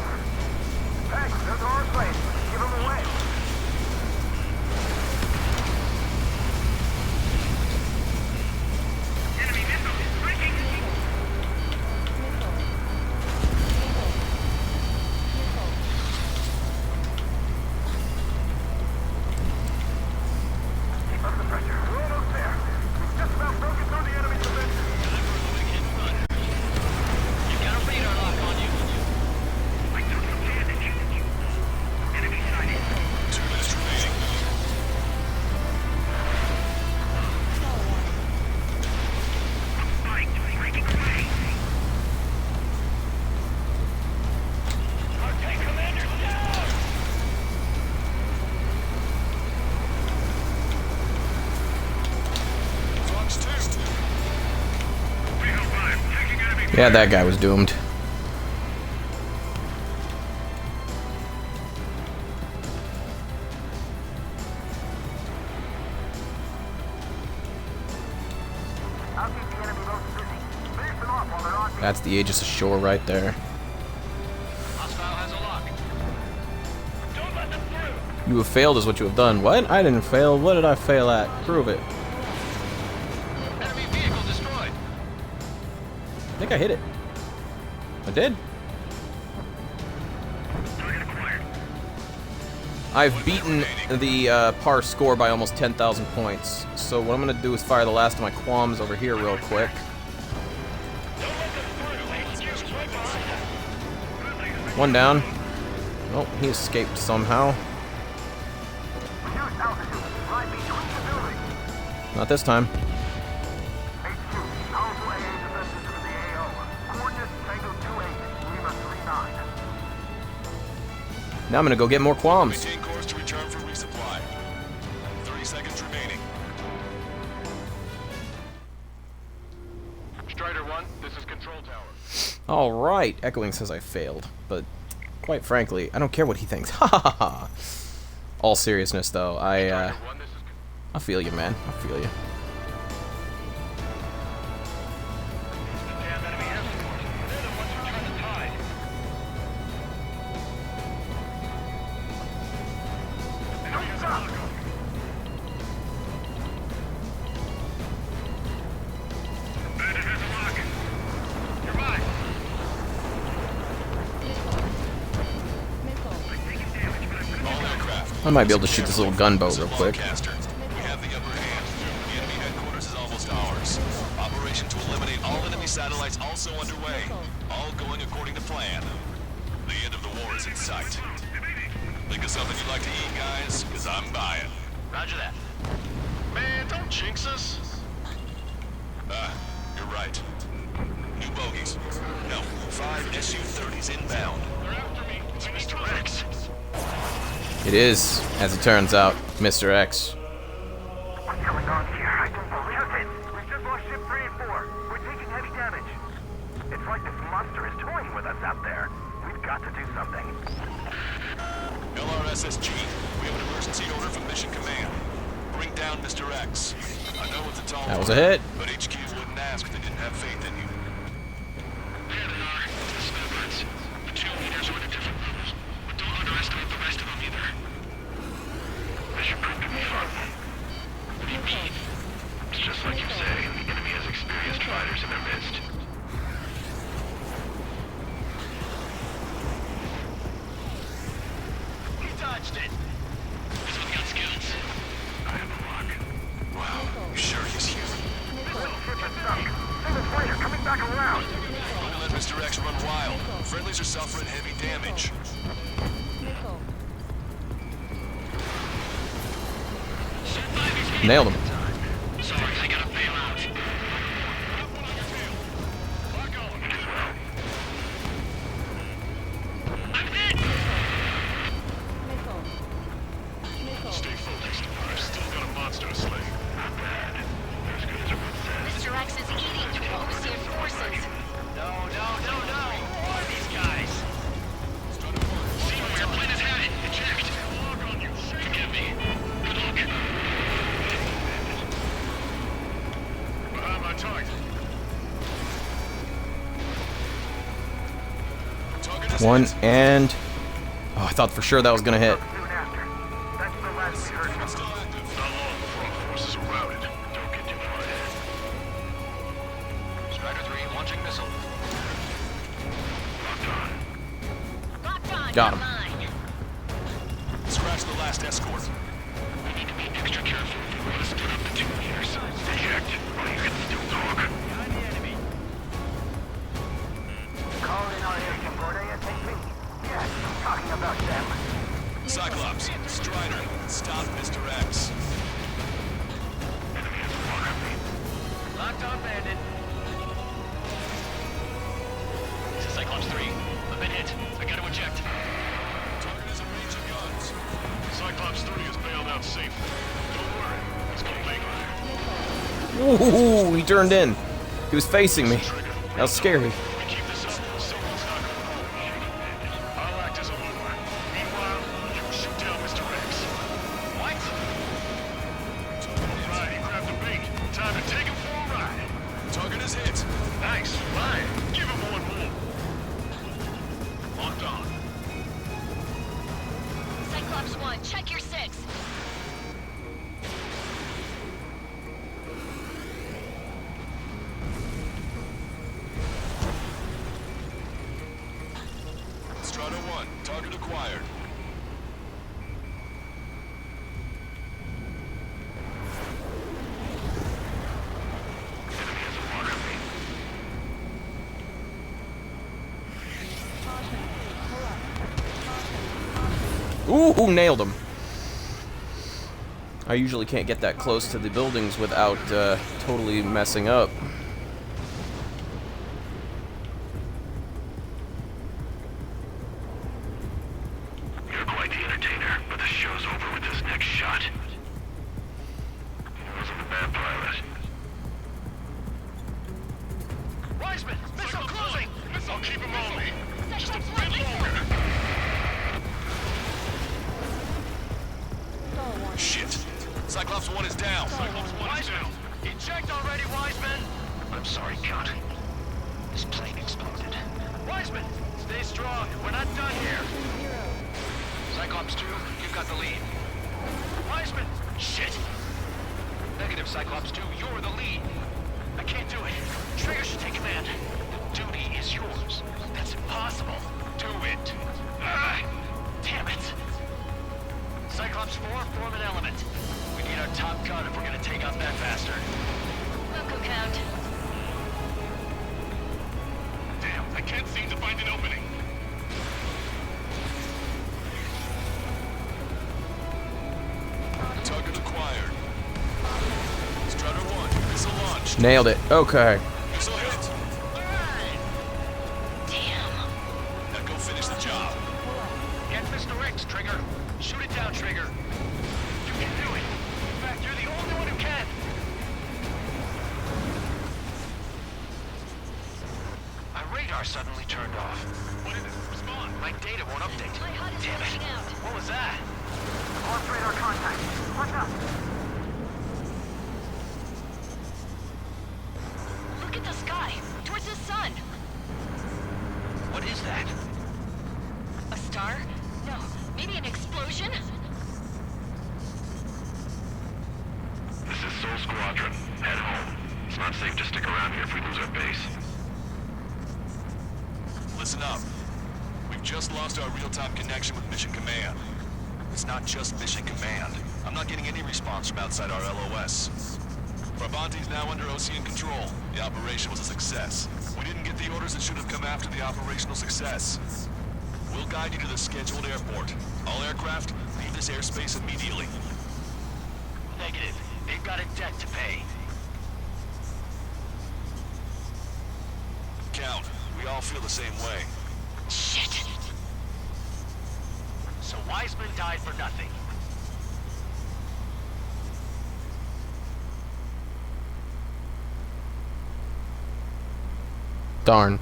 Hey, those are our planes. Give them away. Yeah, that guy was doomed. That's the Aegis ashore right there. Hostile has a lock. Don't let them through. You have failed is what you have done. What? I didn't fail. What did I fail at? Prove it. Enemy vehicle destroyed. I think I hit it. I did. I've beaten the par score by almost 10,000 points. So what I'm going to do is fire the last of my qualms over here real quick. One down. Oh, he escaped somehow. Not this time. Now I'm gonna go get more qualms. Maintain course to return for resupply. 30 seconds remaining. Strider 1, this is Control Tower. Alright, Echoing says I failed, but quite frankly, I don't care what he thinks. Ha ha ha. All seriousness though, I feel you, man. I feel you. Damn enemy air support. They're the ones who turn the tide. Enemy has a lock. Bandit has a lock. You're mine. All aircraft. I might be able to shoot this little gunboat real quick. Caster. We have the upper hand. The enemy headquarters is almost ours. Operation to eliminate all enemy satellites also underway. All going according to plan. The end of the war is in sight. Think of something you'd like to eat, guys? Because I'm buying. Roger that. Man, don't jinx us. You're right. New bogies. No, 5 Su-30s inbound. They're after me. It's Mr. X. It is, as it turns out, Mr. X. What's going on here? I don't believe it. We've just lost ship 3 and 4. We're taking heavy damage. It's like this monster is toying with us out there. We've got to do something. LRSSG, we have an emergency order from Mission Command. Bring down Mr. X. I know it's a tall That was a order, hit. but HQ wouldn't ask if they didn't have faith in you. There they are. The snowbirds. The 2 leaders are at a different level. But don't underestimate the rest of them either. Mission proved to be fun. What do you mean? It's just like you say. The enemy has experienced fighters in their midst. He dodged it. This one got skills. I have a lock. Wow, you sure he's human? Ship is sunk. Single fighter coming back around. Don't let Mr. X run wild. Friendlies are suffering heavy damage. Nailed him. Sorry, I gotta bail out. I'm hit! Stay focused. I've still got a monster to slay. Not bad. As good as everyone says. Mr. X is eating through the Osean forces. No. Who are these guys? See where your plane is headed. Eject. Forgive me. Good luck. Behind my target. Target is One hit. and... Oh, I thought for sure that was gonna hit. Soon after. That's the last we heard from Still active. Not long before our forces are routed. Don't get too far ahead. Strider 3 launching missile. Locked on. Locked on. Got him. Mine. Scratch the last escort. We need to be extra careful. We're gonna split up the 2 leaders. Eject. While you can still talk. Behind the enemy. Call in our air support ASAP. Yes, I'm talking about them. Cyclops, Strider, stop Mr. X. Locked on, Bandit. This is Cyclops 3. I've been hit. I gotta eject. Target is in range of guns. Cyclops 3 is bailed out safely. Don't worry. It's gonna be Ooh, he turned in. He was facing me. trigger. That was scary. We keep this up, someone's not gonna roll. I'll act as a lure. Meanwhile, you shoot down Mr. X. What? Right, he grabbed the bait. Time to take him for a ride. Target is hit. Nice, right. Give him one more. Locked on. Cyclops 1, check your 6. Strata 1, target acquired. Ooh, nailed him. I usually can't get that close to the buildings without totally messing up. You're quite the entertainer, but the show's over with this next shot. He wasn't a bad pilot. Wiseman! Missile closing! I'll keep him on me. Just a bit longer. Shit. Cyclops 1 is down. Wiseman! Eject already, Wiseman! I'm sorry, Count. This plane exploded. Wiseman! Stay strong. We're not done here. Cyclops 2, you've got the lead. Wiseman! Shit! Negative, Cyclops 2, you're the lead. I can't do it. Trigger should take command. The duty is yours. That's impossible. Do it. Damn it. Cyclops 4, form an element. We need our top gun if we're gonna take out that bastard. Welcome, Count. Damn, I can't seem to find an opening. Target acquired. Strata 1, missile launched. Nailed it. Okay. Missile hit. Damn. Now go finish the job. Get Mr. X, Trigger. Shoot it down, Trigger. You can do it. In fact, you're the only one who can. My radar suddenly turned off. What is it? Respond. My data won't update. My HUD is Damn it. flashing out. What was that? Lost radar contact. Watch out. Look at the sky. Towards the sun. What is that? A star? No. Maybe an explosion? This is Soul Squadron. Head home. It's not safe to stick around here if we lose our base. Listen up. We've just lost our real-time connection with Mission Command. It's not just Mission Command. I'm not getting any response from outside our LOS. Brabante's now under OCN control. The operation was a success. We didn't get the orders that should have come after the operational success. We'll guide you to the scheduled airport. All aircraft, leave this airspace immediately. Negative. They've got a debt to pay. Count, we all feel the same way. Shit. So Wiseman died for nothing. Darn.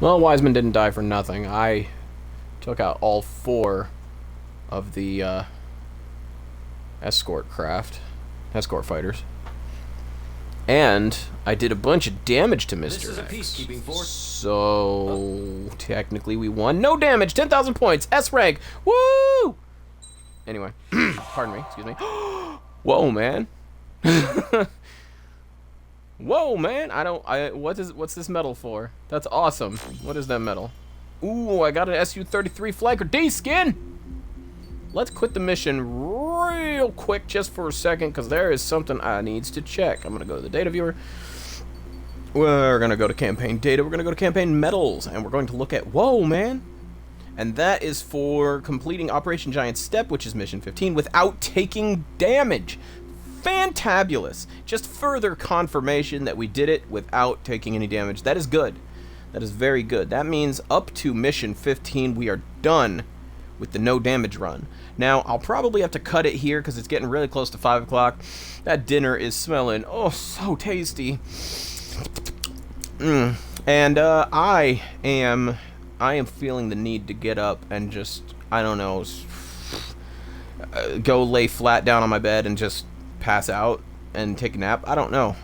Well, Wiseman didn't die for nothing. I took out all 4 of the escort fighters. And I did a bunch of damage to Mr. This is a X. peacekeeping force. So technically we won. No damage, 10,000 points, S rank. Woo! Anyway, pardon me, excuse me. Whoa, man. Whoa, man. What's this medal for? That's awesome. What is that medal? Ooh, I got an SU-33 Flanker D skin. Let's quit the mission real quick just for a second, because there is something I needs to check. I'm going to go to the data viewer. We're going to go to campaign data. We're going to go to campaign medals, and we're going to look at, whoa, man. And that is for completing Operation Giant Step, which is mission 15, without taking damage. Fantabulous. Just further confirmation that we did it without taking any damage. That is good. That is very good. That means up to mission 15, we are done with the no damage run. Now, I'll probably have to cut it here because it's getting really close to 5 o'clock. That dinner is smelling, oh, so tasty. And I am feeling the need to get up and just, I don't know, go lay flat down on my bed and just pass out and take a nap. I don't know.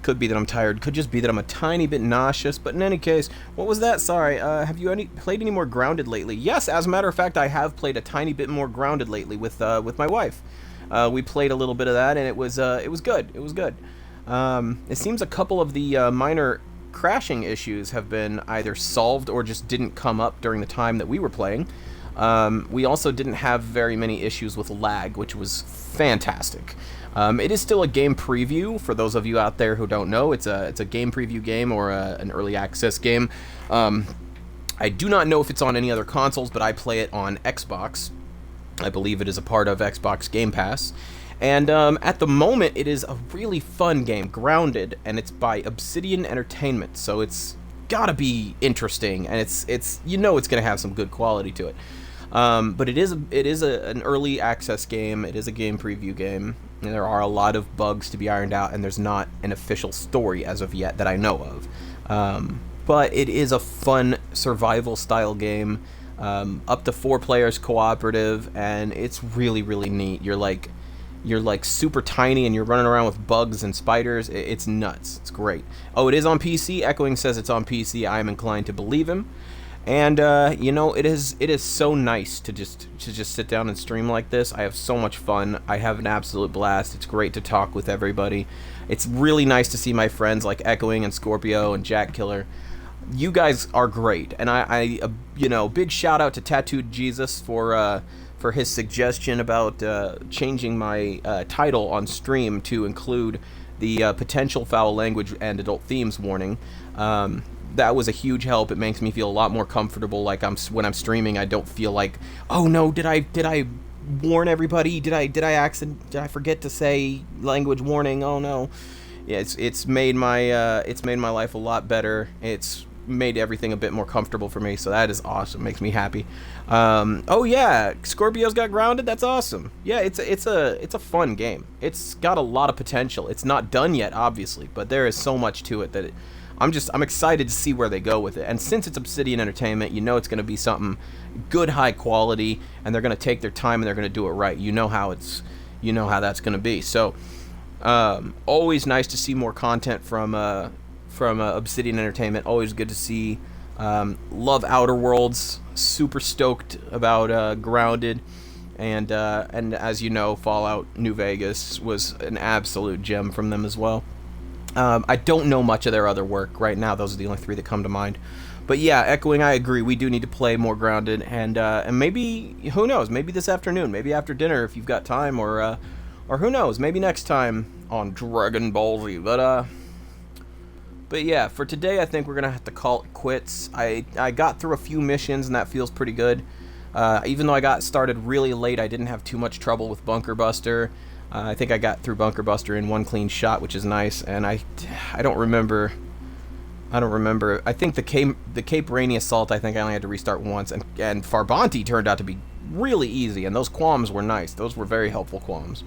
Could be that I'm tired. Could just be that I'm a tiny bit nauseous. But in any case, what was that? Sorry. Have you played any more Grounded lately? Yes, as a matter of fact, I have played a tiny bit more Grounded lately with my wife. We played a little bit of that, and it was good. It was good. It seems a couple of the minor crashing issues have been either solved or just didn't come up during the time that we were playing. We also didn't have very many issues with lag, which was fantastic. It is still a game preview for those of you out there who don't know. It's a game preview game or an early access game. I do not know if it's on any other consoles, but I play it on Xbox. I believe it is a part of Xbox Game Pass. And at the moment, it is a really fun game, Grounded, and it's by Obsidian Entertainment. So it's gotta be interesting, and it's you know it's gonna have some good quality to it. But it is an early access game. It is a game preview game. And there are a lot of bugs to be ironed out, and there's not an official story as of yet that I know of. But it is a fun survival style game, up to 4 players cooperative, and it's really, really neat. You're like super tiny, and you're running around with bugs and spiders. It's nuts. It's great. Oh, it is on PC. Echoing says it's on PC. I am inclined to believe him. And you know, it is so nice to just sit down and stream like this. I have so much fun. I have an absolute blast. It's great to talk with everybody. It's really nice to see my friends like Echoing and Scorpio and Jack Killer. You guys are great, and I you know, big shout out to Tattooed Jesus for his suggestion about changing my title on stream to include the potential foul language and adult themes warning. That was a huge help. It makes me feel a lot more comfortable. Like when I'm streaming, I don't feel like, oh no, did I warn everybody? Did I forget to say language warning? Oh no. Yeah, it's made my life a lot better. It's made everything a bit more comfortable for me, so that is awesome. Makes me happy. Oh yeah, Scorpio's got Grounded. That's awesome. Yeah, it's a fun game. It's got a lot of potential. It's not done yet, obviously, but there is so much to it that I'm excited to see where they go with it. And since it's Obsidian Entertainment, you know it's going to be something good, high quality, and they're going to take their time and they're going to do it right. You know how that's going to be. So always nice to see more content from Obsidian Entertainment. Always good to see. Love Outer Worlds. Super stoked about Grounded, and as you know, Fallout New Vegas was an absolute gem from them as well. I don't know much of their other work right now. Those are the only 3 that come to mind. But yeah, Echoing, I agree. We do need to play more Grounded, and maybe, who knows? Maybe this afternoon, maybe after dinner if you've got time, or who knows? Maybe next time on Dragon Ball Z. But yeah, for today, I think we're gonna have to call it quits. I got through a few missions, and that feels pretty good. Even though I got started really late, I didn't have too much trouble with Bunker Buster. I think I got through Bunker Buster in 1 clean shot, which is nice. And I don't remember. I think the Cape Rainy Assault, I think I only had to restart once. And Farbanti turned out to be really easy, and those qualms were nice. Those were very helpful qualms.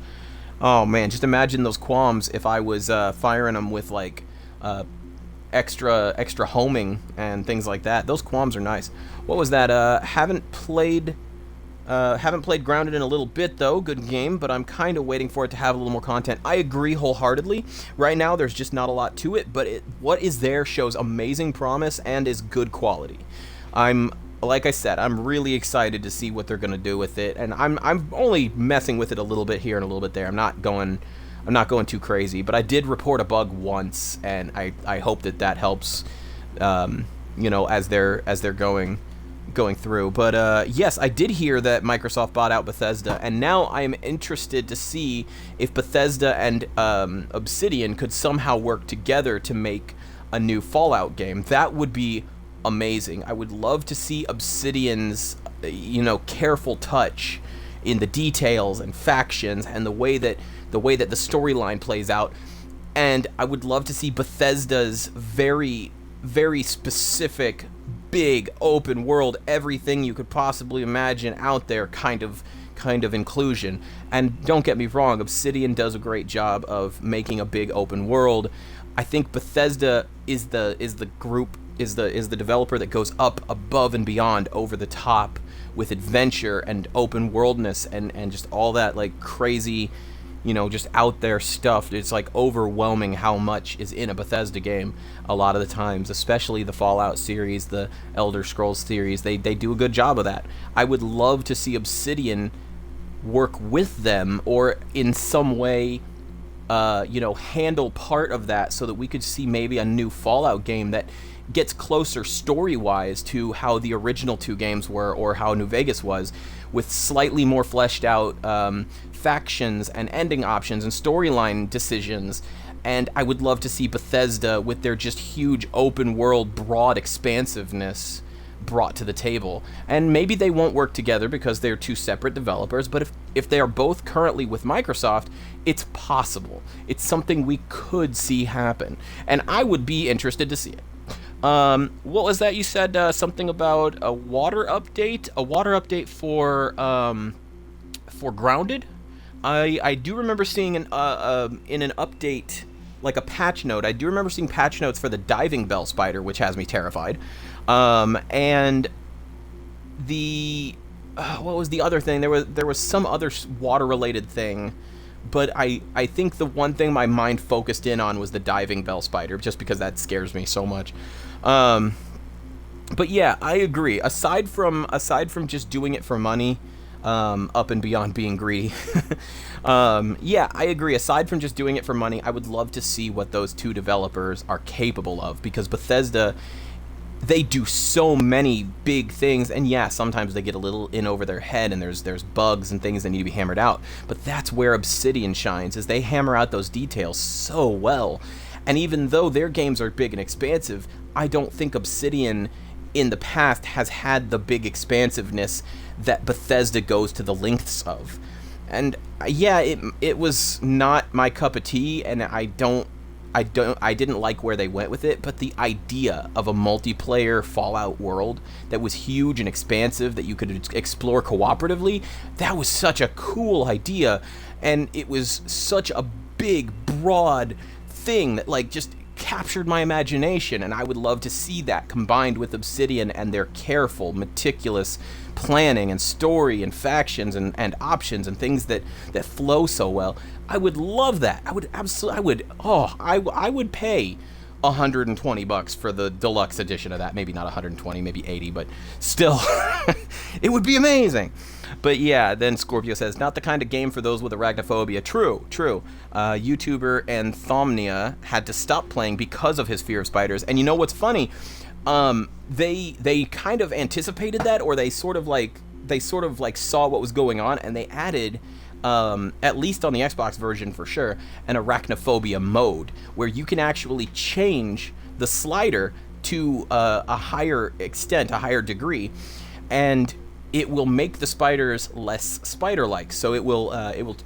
Oh man, just imagine those qualms if I was firing them with like extra homing and things like that. Those qualms are nice. What was that? Haven't played Grounded in a little bit, though. Good game, but I'm kind of waiting for it to have a little more content. I agree wholeheartedly. Right now, there's just not a lot to it, but what is there shows amazing promise and is good quality. Like I said, I'm really excited to see what they're going to do with it, and I'm only messing with it a little bit here and a little bit there. I'm not going too crazy, but I did report a bug once, and I hope that helps, you know, as they're going through. But yes, I did hear that Microsoft bought out Bethesda, and now I am interested to see if Bethesda and Obsidian could somehow work together to make a new Fallout game. That would be amazing. I would love to see Obsidian's, you know, careful touch in the details and factions and the way that the storyline plays out. And I would love to see Bethesda's very, very specific, big, open world, everything you could possibly imagine out there kind of inclusion. And don't get me wrong, Obsidian does a great job of making a big open world. I think Bethesda is the developer that goes up above and beyond, over the top, with adventure and open worldness and just all that like crazy, just out there stuff. It's like overwhelming how much is in a Bethesda game a lot of the times, especially the Fallout series, the Elder Scrolls series. They do a good job of that. I would love to see Obsidian work with them, or in some way handle part of that, so that we could see maybe a new Fallout game that gets closer story-wise to how the original 2 games were, or how New Vegas was, with slightly more fleshed out factions and ending options and storyline decisions. And I would love to see Bethesda, with their just huge open world, broad expansiveness, brought to the table. And maybe they won't work together because they're 2 separate developers, but if they are both currently with Microsoft, it's possible. It's something we could see happen, and I would be interested to see it. What was that you said? Something about a water update? A water update for Grounded? I do remember seeing in an update, like a patch note, I do remember seeing patch notes for the diving bell spider, which has me terrified. And what was the other thing? There was some other water-related thing, but I think the one thing my mind focused in on was the diving bell spider, just because that scares me so much. But yeah, I agree. Aside from just doing it for money, up and beyond being greedy, yeah, I agree. Aside from just doing it for money, I would love to see what those 2 developers are capable of, because Bethesda, they do so many big things, and yeah, sometimes they get a little in over their head, and there's bugs and things that need to be hammered out. But that's where Obsidian shines, is they hammer out those details so well. And even though their games are big and expansive, I don't think Obsidian in the past has had the big expansiveness that Bethesda goes to the lengths of. And yeah, it was not my cup of tea, and I didn't like where they went with it, but the idea of a multiplayer Fallout world that was huge and expansive, that you could explore cooperatively, that was such a cool idea, and it was such a big, broad thing that like just captured my imagination, and I would love to see that combined with Obsidian and their careful, meticulous planning and story and factions and options and things that flow so well. I would love that. I would pay $120 for the deluxe edition of that. Maybe not 120, maybe 80, but still, it would be amazing. But yeah, then Scorpio says, not the kind of game for those with arachnophobia. True. YouTuber Anthomnia had to stop playing because of his fear of spiders. And you know what's funny? They kind of anticipated that, or they sort of like saw what was going on, and they added, at least on the Xbox version for sure, an arachnophobia mode where you can actually change the slider to a higher extent, a higher degree, and it will make the spiders less spider-like. So it will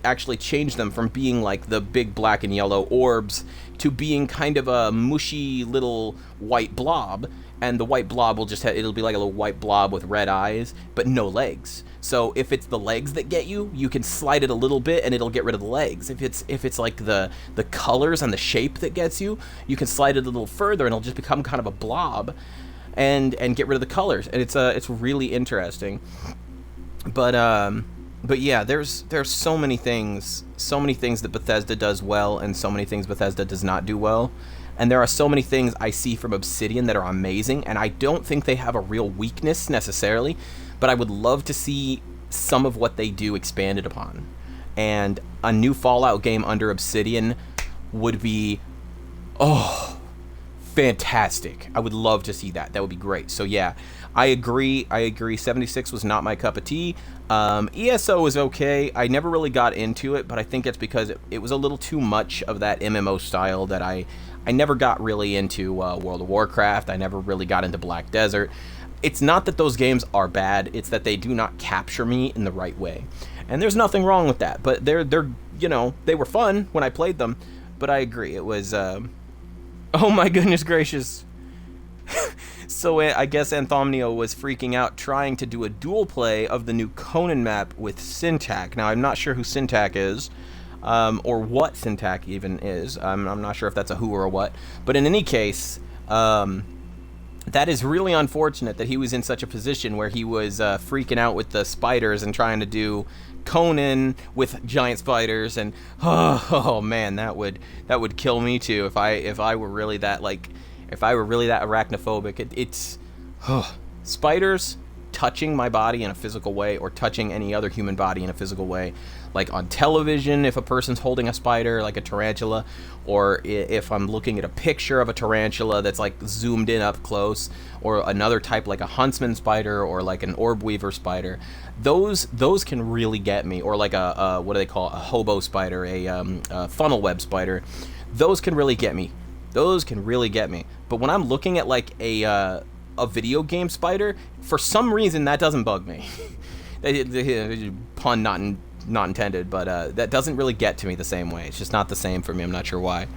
actually change them from being like the big black and yellow orbs to being kind of a mushy little white blob. And the white blob will it'll be like a little white blob with red eyes, but no legs. So if it's the legs that get you, you can slide it a little bit and it'll get rid of the legs. If it's like the colors and the shape that gets you, you can slide it a little further and it'll just become kind of a blob and get rid of the colors. And it's really interesting. But yeah, there's so many things that Bethesda does well and so many things Bethesda does not do well. And there are so many things I see from Obsidian that are amazing, and I don't think they have a real weakness necessarily, but I would love to see some of what they do expanded upon. And a new Fallout game under Obsidian would be, fantastic. I would love to see that. That would be great. So yeah, I agree. 76 was not my cup of tea. ESO was okay. I never really got into it, but I think it's because it was a little too much of that MMO style that I never got really into World of Warcraft. I never really got into Black Desert. It's not that those games are bad, it's that they do not capture me in the right way. And there's nothing wrong with that, but they're they were fun when I played them, but I agree. It was oh my goodness gracious. So I guess Anthomnio was freaking out trying to do a dual play of the new Conan map with Syntac. Now, I'm not sure who Syntac is. or what Syntac even is. I'm not sure if that's a who or a what. But in any case, that is really unfortunate that he was in such a position where he was freaking out with the spiders and trying to do Conan with giant spiders, and oh man, that would kill me too if I were really that arachnophobic. It's spiders touching my body in a physical way, or touching any other human body in a physical way, like on television if a person's holding a spider like a tarantula, or if I'm looking at a picture of a tarantula that's like zoomed in up close, or another type like a huntsman spider or like an orb weaver spider, those can really get me, or like a what do they call it? A hobo spider, a funnel web spider. Those can really get me. But when I'm looking at like a video game spider, for some reason that doesn't bug me. Pun not intended, but that doesn't really get to me the same way. It's just not the same for me. I'm not sure why.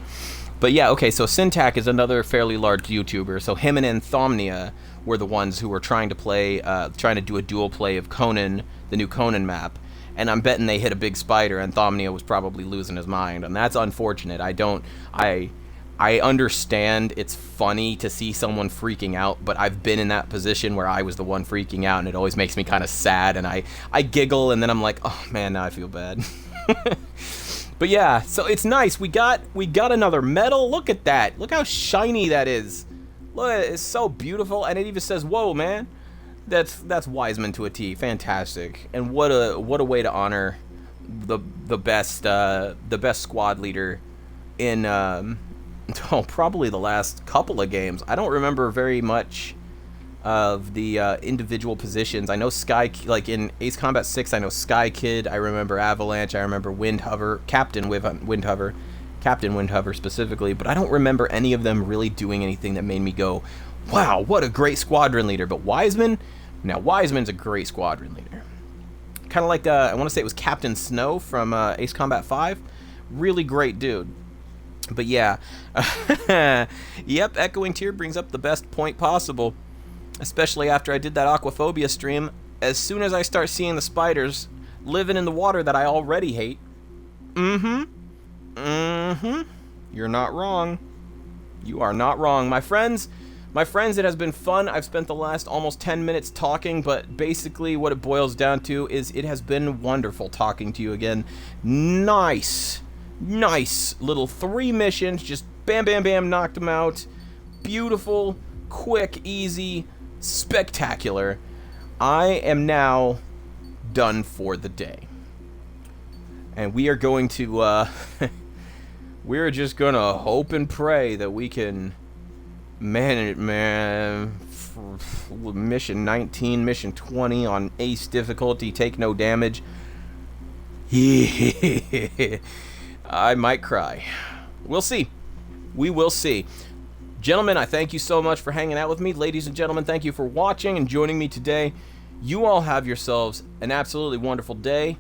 But yeah, okay, so Syntac is another fairly large YouTuber. So him and Anthomnia were the ones who were trying to do a dual play of Conan, the new Conan map. And I'm betting they hit a big spider, and Anthomnia was probably losing his mind. And that's unfortunate. I understand it's funny to see someone freaking out, but I've been in that position where I was the one freaking out, and it always makes me kind of sad, and I giggle, and then I'm like, oh man, now I feel bad. But yeah, so it's nice. We got another medal. Look at that. Look how shiny that is. Look, it's so beautiful, and it even says, "Whoa, man." That's Wiseman to a T. Fantastic. And what a way to honor the best squad leader in probably the last couple of games. I don't remember very much of the individual positions. I know like in Ace Combat 6, I know Sky Kid, I remember Avalanche, I remember Windhover, Captain Windhover specifically, but I don't remember any of them really doing anything that made me go, wow, what a great squadron leader. But Wiseman's a great squadron leader. Kind of like, I want to say it was Captain Snow from Ace Combat 5. Really great dude. But yeah, yep, Echoing Tear brings up the best point possible, especially after I did that Aquaphobia stream. As soon as I start seeing the spiders living in the water that I already hate, you're not wrong. You are not wrong, my friends. My friends, it has been fun. I've spent the last almost 10 minutes talking, but basically what it boils down to is it has been wonderful talking to you again. Nice little 3 missions, just bam, bam, bam, knocked them out. Beautiful, quick, easy, spectacular. I am done for the day. And we are going to, we're just gonna hope and pray that we can mission 19, mission 20 on Ace difficulty, take no damage. I might cry. We'll see. We will see. Gentlemen, I thank you so much for hanging out with me. Ladies and gentlemen, thank you for watching and joining me today. You all have yourselves an absolutely wonderful day.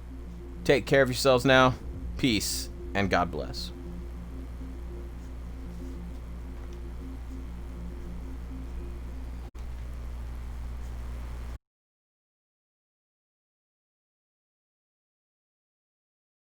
Take care of yourselves now. Peace and God bless.